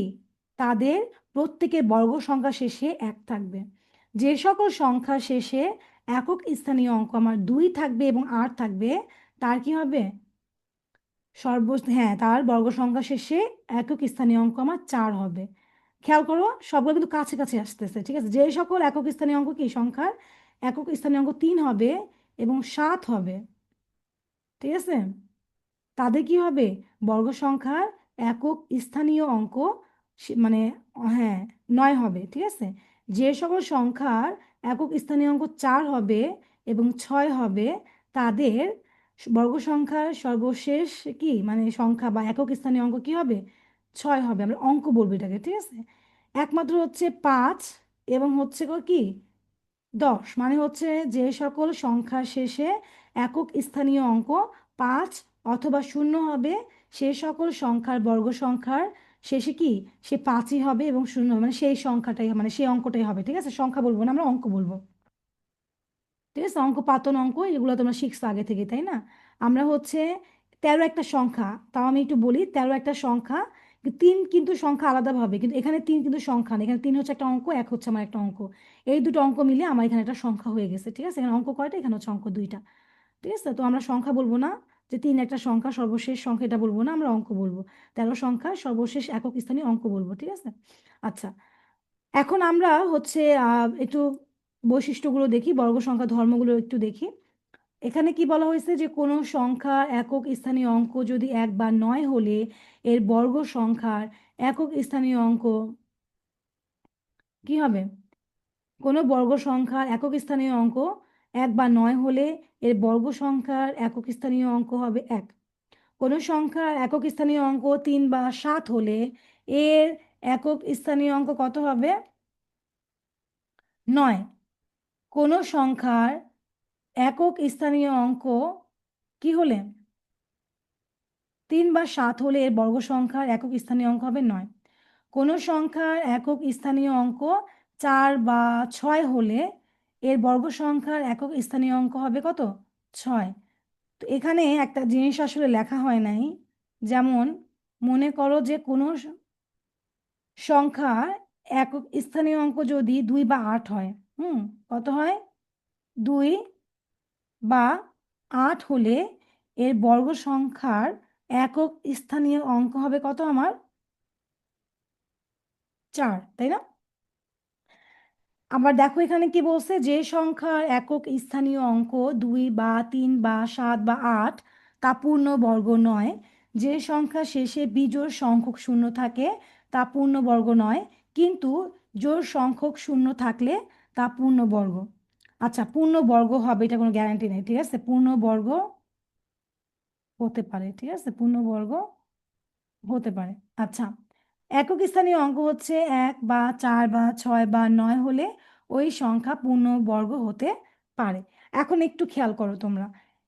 তাদের প্রত্যেকের বর্গ সংখ্যা শেষে 1 থাকবে। যে সকল সংখ্যা শেষে একক স্থানীয় অঙ্ক আমার 2 থাকবে এবং 8 থাকবে, তার কি হবে? হ্যাঁ, তার বর্গ সংখ্যা শেষে একক স্থানীয় অঙ্ক আমার 4 হবে। খেয়াল করো সবগুলো কিন্তু কাছাকাছি আসতেছে। ঠিক আছে, যে সকল একক স্থানীয় অঙ্ক কি সংখ্যার একক স্থানীয় অঙ্ক 3 হবে এবং 7 হবে, ঠিক আছে, তাদের কি হবে? বর্গ সংখ্যার একক স্থানীয় অঙ্ক মানে হ্যাঁ 9 হবে। ঠিক আছে, যে সকল সংখ্যার একক স্থানীয় অঙ্ক 4 হবে এবং 6 হবে, তাদের বর্গ সংখ্যার সর্বশেষ কি মানে সংখ্যা বা একক স্থানীয় অঙ্ক কি হবে? 6 হবে। আমরা অঙ্ক বলবো এটাকে। ঠিক আছে, একমাত্র হচ্ছে 5 এবং হচ্ছে কি 10, মানে হচ্ছে যে সকল সংখ্যা শেষে একক স্থানীয় অঙ্ক 5 অথবা 0 হবে, সে সকল সংখ্যার বর্গ সংখ্যার শেষে কি সে 5ই হবে এবং 0 হবে, মানে সেই সংখ্যাটাই মানে সেই অঙ্কটাই হবে। ঠিক আছে, সংখ্যা বলবো না, আমরা অঙ্ক বলবো। ঠিক আছে, অঙ্ক পাতন অঙ্ক এগুলো তোমরা শিখছো আগে থেকে, তাই না? আমরা হচ্ছে 13 একটা সংখ্যা, তাও আমি একটু বলি 13 একটা সংখ্যা, 3 কিন্তু সংখ্যা আলাদাভাবে, কিন্তু এখানে 3 কিন্তু সংখ্যা না, এখানে 3 হচ্ছে একটা অঙ্ক, 1 হচ্ছে আমার একটা অঙ্ক। এই দুটো অঙ্ক মিলে আমার এখানে একটা সংখ্যা হয়ে গেছে। ঠিক আছে, এখানে অঙ্ক কয়টা? এখানে হচ্ছে অঙ্ক 2টা। ঠিক আছে, তো আমরা সংখ্যা বলবো না যে 3 একটা সংখ্যা সর্বশেষ সংখ্যা, এটা বলবো না, আমরা অঙ্ক বলবো। 13 সংখ্যা সর্বশেষ একক স্থানীয় অঙ্ক বলবো। ঠিক আছে, আচ্ছা, এখন আমরা হচ্ছে একটু বৈশিষ্ট্যগুলো দেখি, বর্গ সংখ্যা ধর্মগুলো একটু দেখি। এখানে কি বলা হয়েছে যে কোনো সংখ্যা একক স্থানীয় অঙ্ক যদি 1 বা 9 হলে এর বর্গ সংখ্যার একক স্থানীয় অঙ্ক কি হবে? কোনো বর্গ সংখ্যার একক স্থানীয় অঙ্ক 1 বা 9 হলে এর বর্গ সংখ্যার একক স্থানীয় অঙ্ক হবে 1। কোনো সংখ্যার একক স্থানীয় অঙ্ক 3 বা 7 হলে এর একক স্থানীয় অঙ্ক কত হবে? 9। কোনো সংখ্যার একক স্থানীয় অঙ্ক কি হলে 3 বা 7 হলে এর বর্গ সংখ্যার একক স্থানীয় অঙ্ক হবে 9। কোনো সংখ্যার একক স্থানীয় অঙ্ক 4 বা 6 হলে এর বর্গ সংখ্যার একক স্থানীয় অঙ্ক হবে কত? 6। তো এখানে একটা জিনিস আসলে লেখা হয় নাই, যেমন মনে করো যে কোনো সংখ্যার একক স্থানীয় অঙ্ক যদি 2 বা 8 হয়, কত হয়? 2 বা 8 হলে এর বর্গ সংখ্যার একক স্থানীয় অঙ্ক হবে কত আমার? 4, তাই না? আবার দেখো এখানে কি বলছে, যে সংখ্যার একক স্থানীয় অঙ্ক 2 বা 3 বা 7 বা 8 তা পূর্ণবর্গ নয়। যে সংখ্যা শেষে বিজোড় সংখ্যক শূন্য থাকে তা পূর্ণবর্গ নয়, কিন্তু জোড় সংখ্যক শূন্য থাকলে তা পূর্ণবর্গ। আচ্ছা, পূর্ণবর্গ হবে এটা কোনো গ্যারান্টি নেই, ঠিক আছে? পূর্ণবর্গ হতে পারে, ঠিক আছে, পূর্ণবর্গ হতে পারে। আচ্ছা, একক স্থানীয় অঙ্ক হচ্ছে 1 বা 4 বা 6 বা 9 হলে ওই সংখ্যা পূর্ণবর্গ হতে পারে। এখন একটু খেয়াল করো তোমরা,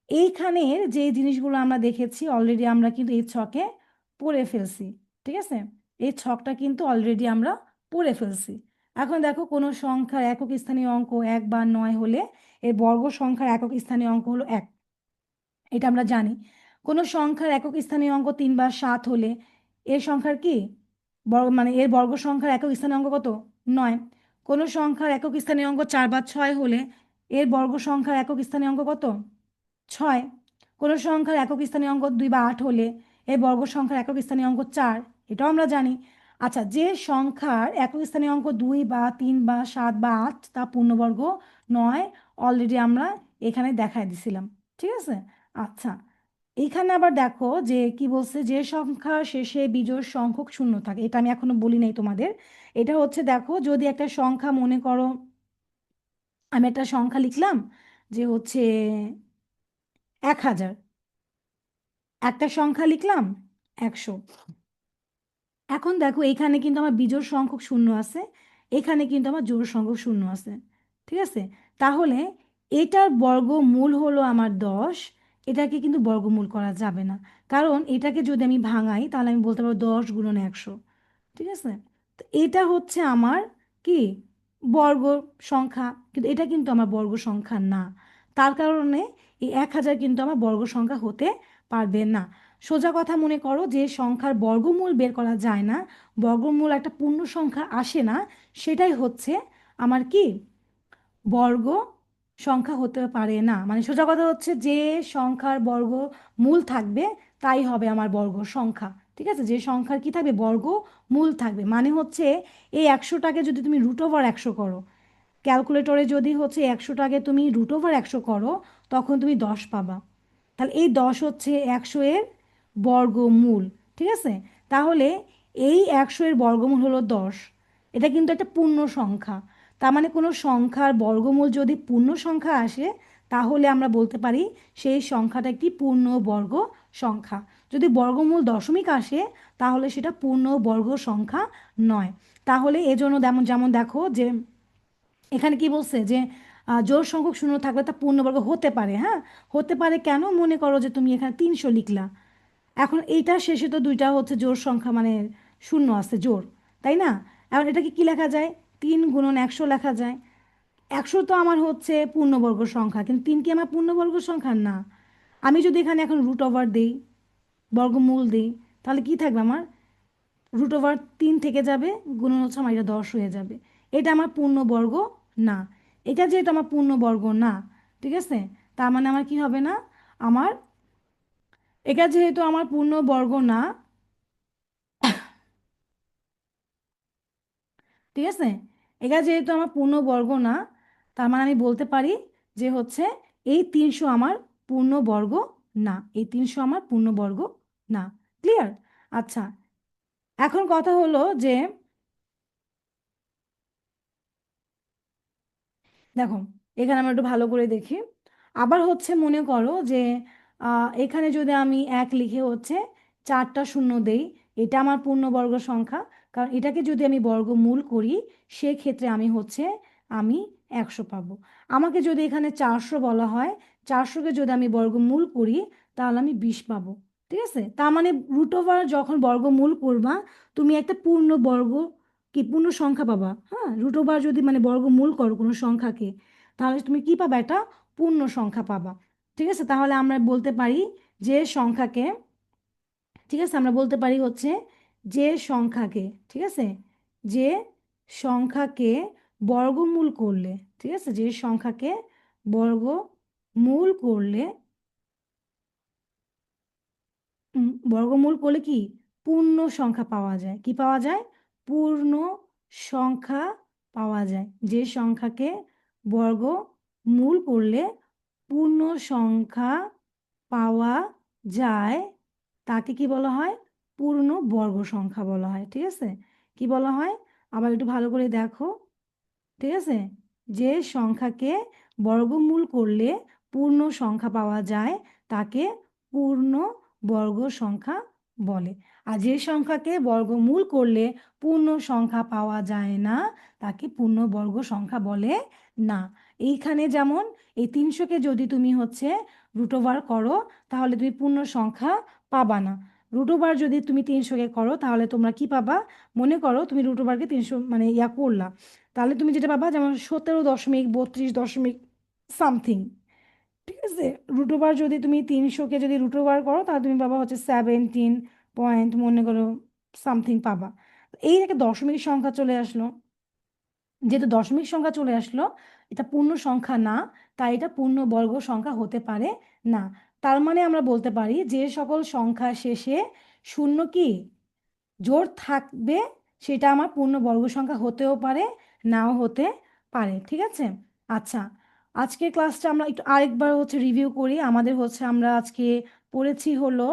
এইখানের যে জিনিসগুলো আমরা দেখেছি অলরেডি আমরা কিন্তু এই ছকে পড়ে ফেলছি, ঠিক আছে? এই ছকটা কিন্তু অলরেডি আমরা পড়ে ফেলছি। এখন দেখো কোনো সংখ্যার একক স্থানীয় অঙ্ক 1 বা 9 হলে এর বর্গ সংখ্যার একক স্থানীয় অঙ্ক হলো 1, এটা আমরা জানি। কোনো সংখ্যার একক স্থানীয় অঙ্ক 3 বা 7 হলে এর সংখ্যার কি মানে এর বর্গ সংখ্যার একক স্থানীয় অঙ্ক কত? 9। কোনো সংখ্যার একক স্থানীয় অঙ্ক 4 বা 6 হলে এর বর্গ সংখ্যার একক স্থানীয় অঙ্ক কত? 6। কোনো সংখ্যার একক স্থানীয় অঙ্ক 2 বা 8 হলে এর বর্গ সংখ্যার একক স্থানীয় অঙ্ক 4, এটাও আমরা জানি। আচ্ছা, যে সংখ্যার একক স্থানীয় অঙ্ক 2 বা 3 বা 7 বা 8 তা পূর্ণবর্গ নয়, অলরেডি আমরা এখানে দেখাই দিছিলাম, ঠিক আছে? আচ্ছা, এইখানে আবার দেখো যে কি বলছে, যে সংখ্যা শেষে বিজোড় সংখ্যক শূন্য থাকে, এটা আমি এখনো বলি নাই তোমাদের। এটা হচ্ছে দেখো, যদি একটা সংখ্যা মনে করো, আমি একটা সংখ্যা লিখলাম যে হচ্ছে 1000, একটা সংখ্যা লিখলাম 100। এখন দেখো এখানে কিন্তু আমার বিজোড় সংখ্যক শূন্য আছে, এখানে কিন্তু আমার জোড় সংখ্যক শূন্য আছে, ঠিক আছে? তাহলে এটার বর্গমূল হলো আমার 10, এটাকে কিন্তু বর্গমূল করা যাবে না, কারণ এটাকে যদি আমি ভাঙাই তাহলে আমি বলতে পারবো 10 গুণন 100, ঠিক আছে? তো এটা হচ্ছে আমার কি বর্গ সংখ্যা, কিন্তু এটা কিন্তু আমার বর্গ সংখ্যা না। তার কারণে এই 1000 কিন্তু আমার বর্গ সংখ্যা হতে পারবে না। সোজা কথা মনে করো, যে সংখ্যার বর্গমূল বের করা যায় না, বর্গমূল একটা পূর্ণ সংখ্যা আসে না, সেটাই হচ্ছে আমার কি বর্গ সংখ্যা হতে পারে না। মানে সোজা কথা হচ্ছে, যে সংখ্যার বর্গ মূল থাকবে তাই হবে আমার বর্গ সংখ্যা, ঠিক আছে? যে সংখ্যার কি থাকবে, বর্গ মূল থাকবে, মানে হচ্ছে এই 100টাকে যদি তুমি √100 করো, ক্যালকুলেটরে যদি হচ্ছে 100টাকে তুমি √100 করো, তখন তুমি 10 পাবা। তাহলে এই 10 হচ্ছে 100 এর বর্গমূল, ঠিক আছে? তাহলে এই 100 এর বর্গমূল হলো 10, এটা কিন্তু একটা পূর্ণ সংখ্যা। তার মানে কোনো সংখ্যার বর্গমূল যদি পূর্ণ সংখ্যা আসে, তাহলে আমরা বলতে পারি সেই সংখ্যাটা একটি পূর্ণবর্গ সংখ্যা। যদি বর্গমূল দশমিক আসে, তাহলে সেটা পূর্ণবর্গ সংখ্যা নয়। তাহলে এজন্য যেমন যেমন দেখো যে এখানে কি বলছে যে জোড় সংখ্যক শূন্য থাকলে তা পূর্ণবর্গ হতে পারে। হ্যাঁ, হতে পারে কেন? মনে করো যে তুমি এখানে 300 লিখলা, এখন এইটার শেষে তো দুইটা হচ্ছে জোড় সংখ্যা, মানে শূন্য আছে জোড়, তাই না? এখন এটাকে কি লেখা যায়? 3 গুণন 100 লেখা যায়। 100 তো আমার হচ্ছে পূর্ণবর্গ সংখ্যা, কিন্তু 3 কি আমার পূর্ণবর্গ সংখ্যা না? আমি যদি এখানে এখন √ওভার দিই, বর্গমূল দিই, তাহলে কি থাকবে আমার? √3 থেকে যাবে, গুণন হচ্ছে আমার এটা 10 হয়ে যাবে। এটা আমার পূর্ণবর্গ না। এটা যেহেতু আমার পূর্ণবর্গ না, ঠিক আছে, তার মানে আমার কি হবে না, আমার এটা যেহেতু আমার পূর্ণবর্গ না, ঠিক আছে, এটা যেহেতু আমার পূর্ণবর্গ না, তার মানে আমি বলতে পারি যে হচ্ছে এই 300 আমার পূর্ণবর্গ না, এই 300 আমার পূর্ণবর্গ না। ক্লিয়ার? আচ্ছা, এখন কথা হলো যে দেখো এখানে আমরা একটু ভালো করে দেখি। আবার হচ্ছে মনে করো যে এখানে যদি আমি 1 লিখে হচ্ছে 4টা শূন্য দেই, এটা আমার পূর্ণবর্গ সংখ্যা, কারণ এটাকে যদি আমি বর্গমূল করি, সেক্ষেত্রে আমি 100 পাবো। আমাকে যদি এখানে 400 বলা হয়, 400কে যদি আমি বর্গমূল করি, তাহলে আমি 20 পাবো। ঠিক আছে, তার মানে রুট ওভার যখন বর্গমূল করবা তুমি একটা পূর্ণ বর্গ কি পূর্ণ সংখ্যা পাবা। হ্যাঁ, রুট ওভার যদি মানে বর্গমূল করো কোনো সংখ্যাকে, তাহলে তুমি কি পাবা, একটা পূর্ণ সংখ্যা পাবা। ঠিক আছে, তাহলে আমরা বলতে পারি যে সংখ্যাকে, ঠিক আছে, আমরা বলতে পারি হচ্ছে যে সংখ্যাকে, ঠিক আছে, যে সংখ্যাকে বর্গমূল করলে, ঠিক আছে, যে সংখ্যাকে বর্গমূল করলে, বর্গমূল করলে কি পূর্ণ সংখ্যা পাওয়া যায়, কি পাওয়া যায়, পূর্ণ সংখ্যা পাওয়া যায়। যে সংখ্যাকে বর্গমূল করলে পূর্ণ সংখ্যা পাওয়া যায় তাকে কি বলা হয়, পূর্ণ বর্গ সংখ্যা বলা হয়। ঠিক আছে, কি বলা হয়, আবার একটু ভালো করে দেখো। ঠিক আছে, যে সংখ্যাকে বর্গমূল করলে পূর্ণ সংখ্যা পাওয়া যায় তাকে পূর্ণ বর্গ সংখ্যা বলে। আর যে সংখ্যাকে বর্গমূল করলে পূর্ণ সংখ্যা পাওয়া যায় না তাকে পূর্ণ বর্গ সংখ্যা বলে না। এইখানে যেমন এই 300কে যদি তুমি হচ্ছে রুট ওভার করো তাহলে তুমি পূর্ণ সংখ্যা পাবা না। রুট ওভার যদি তুমি 300কে করো তাহলে তোমরা কি পাবা, মনে করো তুমি রুট ওভারকে 300 মানে ইয়া করলা, তাহলে তুমি যেটা পাবা যেমন 17.32 সামথিং। ঠিক আছে, রুট ওভার যদি তুমি 300কে যদি রুট ওভার করো তাহলে তুমি পাবা হচ্ছে 17 পয়েন্ট মনে করো সামথিং পাবা। এই একটা দশমিক সংখ্যা চলে আসলো, যেহেতু দশমিক সংখ্যা চলে আসলো, এটা পূর্ণ সংখ্যা না, তাই এটা পূর্ণ বর্গ সংখ্যা হতে পারে না। তার মানে আমরা বলতে পারি যে সকল সংখ্যা শেষে শূন্য কি জোড় থাকবে সেটা আমার পূর্ণবর্গ সংখ্যা হতেও পারে, নাও হতে পারে। ঠিক আছে, আচ্ছা, আজকের ক্লাসটা আমরা একটু আরেকবার হচ্ছে রিভিউ করি। আমাদের হচ্ছে আমরা আজকে পড়েছি হলো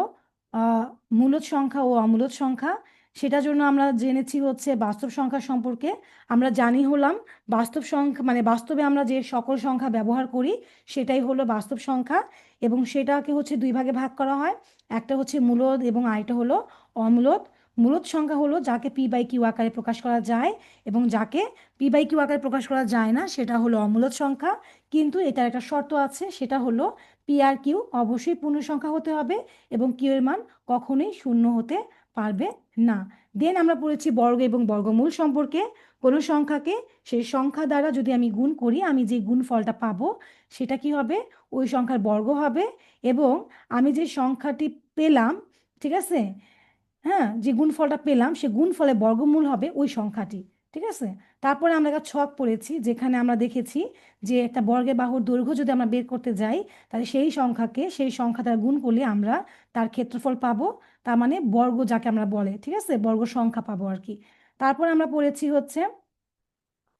আহ, মূলদ সংখ্যা ও অমূলদ সংখ্যা। সেটার জন্য আমরা জেনেছি হচ্ছে বাস্তব সংখ্যা সম্পর্কে। আমরা জানি হলাম বাস্তব সংখ্যা মানে বাস্তবে আমরা যে সকল সংখ্যা ব্যবহার করি সেটাই হলো বাস্তব সংখ্যা, এবং সেটাকে হচ্ছে দুই ভাগে ভাগ করা হয়, একটা হচ্ছে মূলদ এবং আরেকটা হলো অমূলদ। মূলদ সংখ্যা হলো যাকে পি বাই কিউ আকারে প্রকাশ করা যায়, এবং যাকে পি বাই কিউ আকারে প্রকাশ করা যায় না সেটা হলো অমূলদ সংখ্যা। কিন্তু এটার একটা শর্ত আছে, সেটা হলো পি আর কিউ অবশ্যই পূর্ণ সংখ্যা হতে হবে এবং কিউ এর মান কখনোই শূন্য হতে পারবে না। দেন আমরা পড়েছি বর্গ এবং বর্গমূল সম্পর্কে। কোনো সংখ্যাকে সেই সংখ্যা দ্বারা যদি আমি গুণ করি আমি যে গুণফলটা পাবো সেটা কি হবে, ওই সংখ্যার বর্গ হবে, এবং আমি যে সংখ্যাটি পেলাম, ঠিক আছে, হ্যাঁ, যে গুণফলটা পেলাম সে গুণফলের বর্গমূল হবে ওই সংখ্যাটি। ঠিক আছে, তারপরে আমরা একটা ছক পড়েছি যেখানে আমরা দেখেছি যে একটা বর্গের বাহুর দৈর্ঘ্য যদি আমরা বের করতে যাই তাহলে সেই সংখ্যাকে সেই সংখ্যা দ্বারা গুণ করলে আমরা তার ক্ষেত্রফল পাবো, তার মানে বর্গ যাকে আমরা বলে, ঠিক আছে, বর্গ সংখ্যা পাবো আর কি। তারপর আমরা পড়েছি হচ্ছে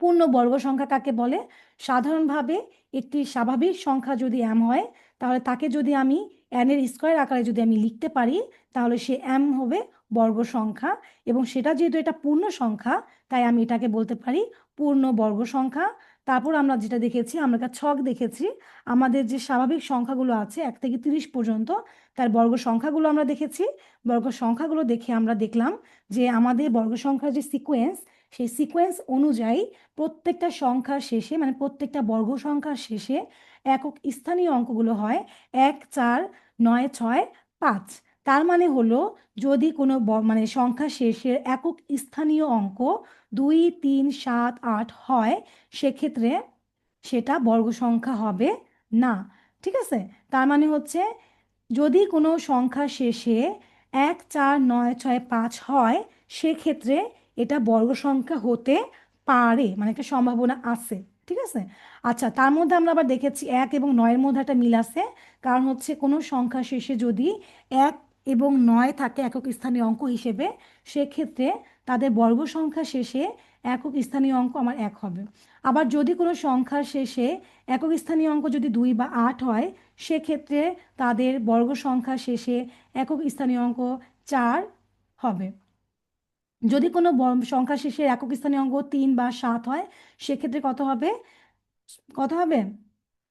পূর্ণ বর্গ সংখ্যা কাকে বলে। সাধারণভাবে একটি স্বাভাবিক সংখ্যা যদি এম হয় তাহলে তাকে যদি আমি এন এর স্কোয়ার আকারে যদি আমি লিখতে পারি তাহলে সে এম হবে বর্গ সংখ্যা, এবং সেটা যেহেতু এটা পূর্ণ সংখ্যা তাই আমি এটাকে বলতে পারি পূর্ণ বর্গ সংখ্যা। তারপর আমরা যেটা দেখেছি, আমরা একটা ছক দেখেছি, আমাদের যে স্বাভাবিক সংখ্যাগুলো আছে 1 থেকে 30 পর্যন্ত তার বর্গ সংখ্যাগুলো আমরা দেখেছি। বর্গ সংখ্যাগুলো দেখে আমরা দেখলাম যে আমাদের বর্গ সংখ্যার যে সিকোয়েন্স, সেই সিকোয়েন্স অনুযায়ী প্রত্যেকটা সংখ্যার শেষে মানে প্রত্যেকটা বর্গ সংখ্যার শেষে একক স্থানীয় অঙ্কগুলো হয় 1, 4, 9, 6, 5। তার মানে হলো যদি কোনো মানে সংখ্যা শেষের একক স্থানীয় অঙ্ক 2, 3, 7, 8 হয় সেক্ষেত্রে সেটা বর্গ সংখ্যা হবে না। ঠিক আছে, তার মানে হচ্ছে যদি কোনো সংখ্যা শেষে 1, 4, 9, 6, 5 হয় সেক্ষেত্রে এটা বর্গ সংখ্যা হতে পারে, মানে একটা সম্ভাবনা আছে। ঠিক আছে, আচ্ছা, তার মধ্যে আমরা আবার দেখেছি 1 এবং 9-এর মধ্যে একটা মিল আছে, কারণ হচ্ছে কোনো সংখ্যা শেষে যদি 1 এবং 9 থাকে একক স্থানীয় অঙ্ক হিসেবে সেক্ষেত্রে তাদের বর্গ সংখ্যা শেষে একক স্থানীয় অঙ্ক আমার 1 হবে। আবার যদি কোনো সংখ্যার শেষে একক স্থানীয় অঙ্ক যদি 2 বা 8 হয় সেক্ষেত্রে তাদের বর্গ সংখ্যা শেষে একক স্থানীয় অঙ্ক 4 হবে। যদি কোনো সংখ্যা শেষে একক স্থানীয় অঙ্ক 3 বা 7 হয় সেক্ষেত্রে কত হবে, কত হবে,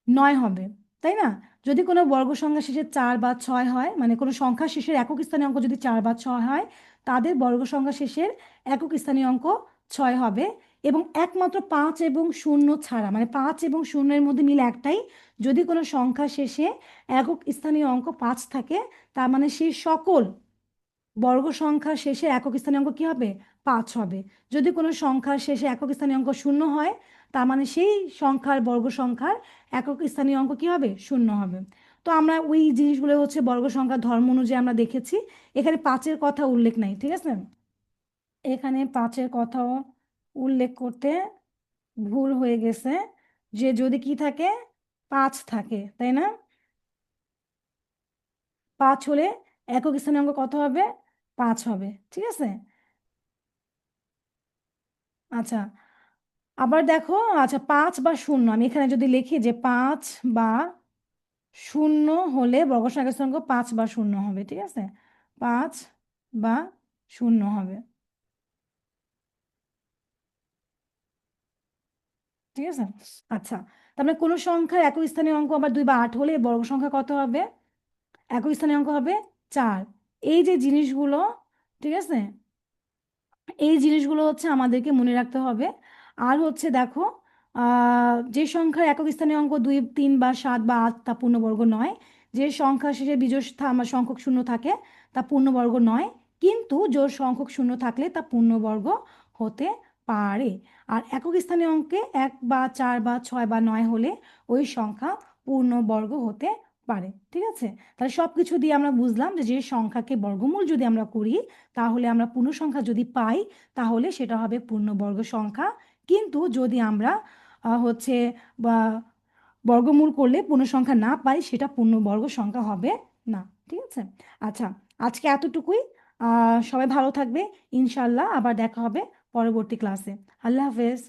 9 হবে, তাই না? যদি কোনো বর্গ সংখ্যা শেষে 4 বা 6 হয়, মানে কোনো সংখ্যা শেষের একক স্থানীয় অঙ্ক যদি 4 বা 6 হয় তাদের বর্গ সংখ্যা শেষের একক স্থানীয় অঙ্ক 6 হবে, এবং একমাত্র 5 এবং 0 ছাড়া, মানে 5 এবং 0-এর মধ্যে মিল একটাই, যদি কোনো সংখ্যা শেষে একক স্থানীয় অঙ্ক 5 থাকে, তার মানে সেই সকল বর্গ সংখ্যার শেষে একক স্থানীয় অঙ্ক কি হবে? 5 হবে। যদি কোনো সংখ্যার শেষে একক স্থানীয় অঙ্ক 0 হয়, তার মানে সেই সংখ্যার বর্গ সংখ্যার একক স্থানীয় অঙ্ক কি হবে? 0 হবে। তো আমরা ওই জিনিসগুলো হচ্ছে বর্গ সংখ্যার ধর্ম অনুযায়ী আমরা দেখেছি। এখানে 5-এর কথা উল্লেখ নাই, ঠিক আছে? এখানে 5-এর কথাও উল্লেখ করতে ভুল হয়ে গেছে, যে যদি কি থাকে, 5 থাকে, তাই না? 5 হলে একক স্থানীয় অঙ্ক কত হবে? 5 হবে, ঠিক আছে? আচ্ছা, আবার দেখো, আচ্ছা 5 বা 0, আমি এখানে যদি লিখি যে 5 বা 0 হলে বর্গ সংখ্যার সংখ্যা 5 বা 0 হবে, ঠিক আছে? 5 বা 0 হবে, ঠিক আছে? আচ্ছা, তার মানে কোনো সংখ্যার একক স্থানীয় অঙ্ক আবার 2 বা 8 হলে বর্গ সংখ্যা কত হবে? একক স্থানীয় অঙ্ক হবে 4। এই যে জিনিসগুলো, ঠিক আছে, এই জিনিসগুলো হচ্ছে আমাদেরকে মনে রাখতে হবে। আর হচ্ছে দেখো, যে সংখ্যার একক স্থানীয় অঙ্ক 2, 3 বা 7 বা 8 তা পূর্ণবর্গ নয়। যে সংখ্যা শেষে বিজোড় সংখ্যক শূন্য থাকে তা পূর্ণবর্গ নয়, কিন্তু জোড় সংখ্যক শূন্য থাকলে তা পূর্ণবর্গ হতে পারে। আর একক স্থানীয় অঙ্কে 1 বা 4 বা 6 বা 9 হলে ওই সংখ্যা পূর্ণবর্গ হতে পারে, ঠিক আছে? তাহলে সব কিছু দিয়ে আমরা বুঝলাম যে যে সংখ্যাকে বর্গমূল যদি আমরা করি, তাহলে আমরা পূর্ণ সংখ্যা যদি পাই, তাহলে সেটা হবে পূর্ণবর্গ সংখ্যা। কিন্তু যদি আমরা হচ্ছে বা বর্গমূল করলে পূর্ণ সংখ্যা না পাই, সেটা পূর্ণবর্গ সংখ্যা হবে না, ঠিক আছে? আচ্ছা, আজকে এতটুকুই। সবাই ভালো থাকবে, ইনশাল্লাহ আবার দেখা হবে পরবর্তী ক্লাসে। আল্লাহ হাফেজ।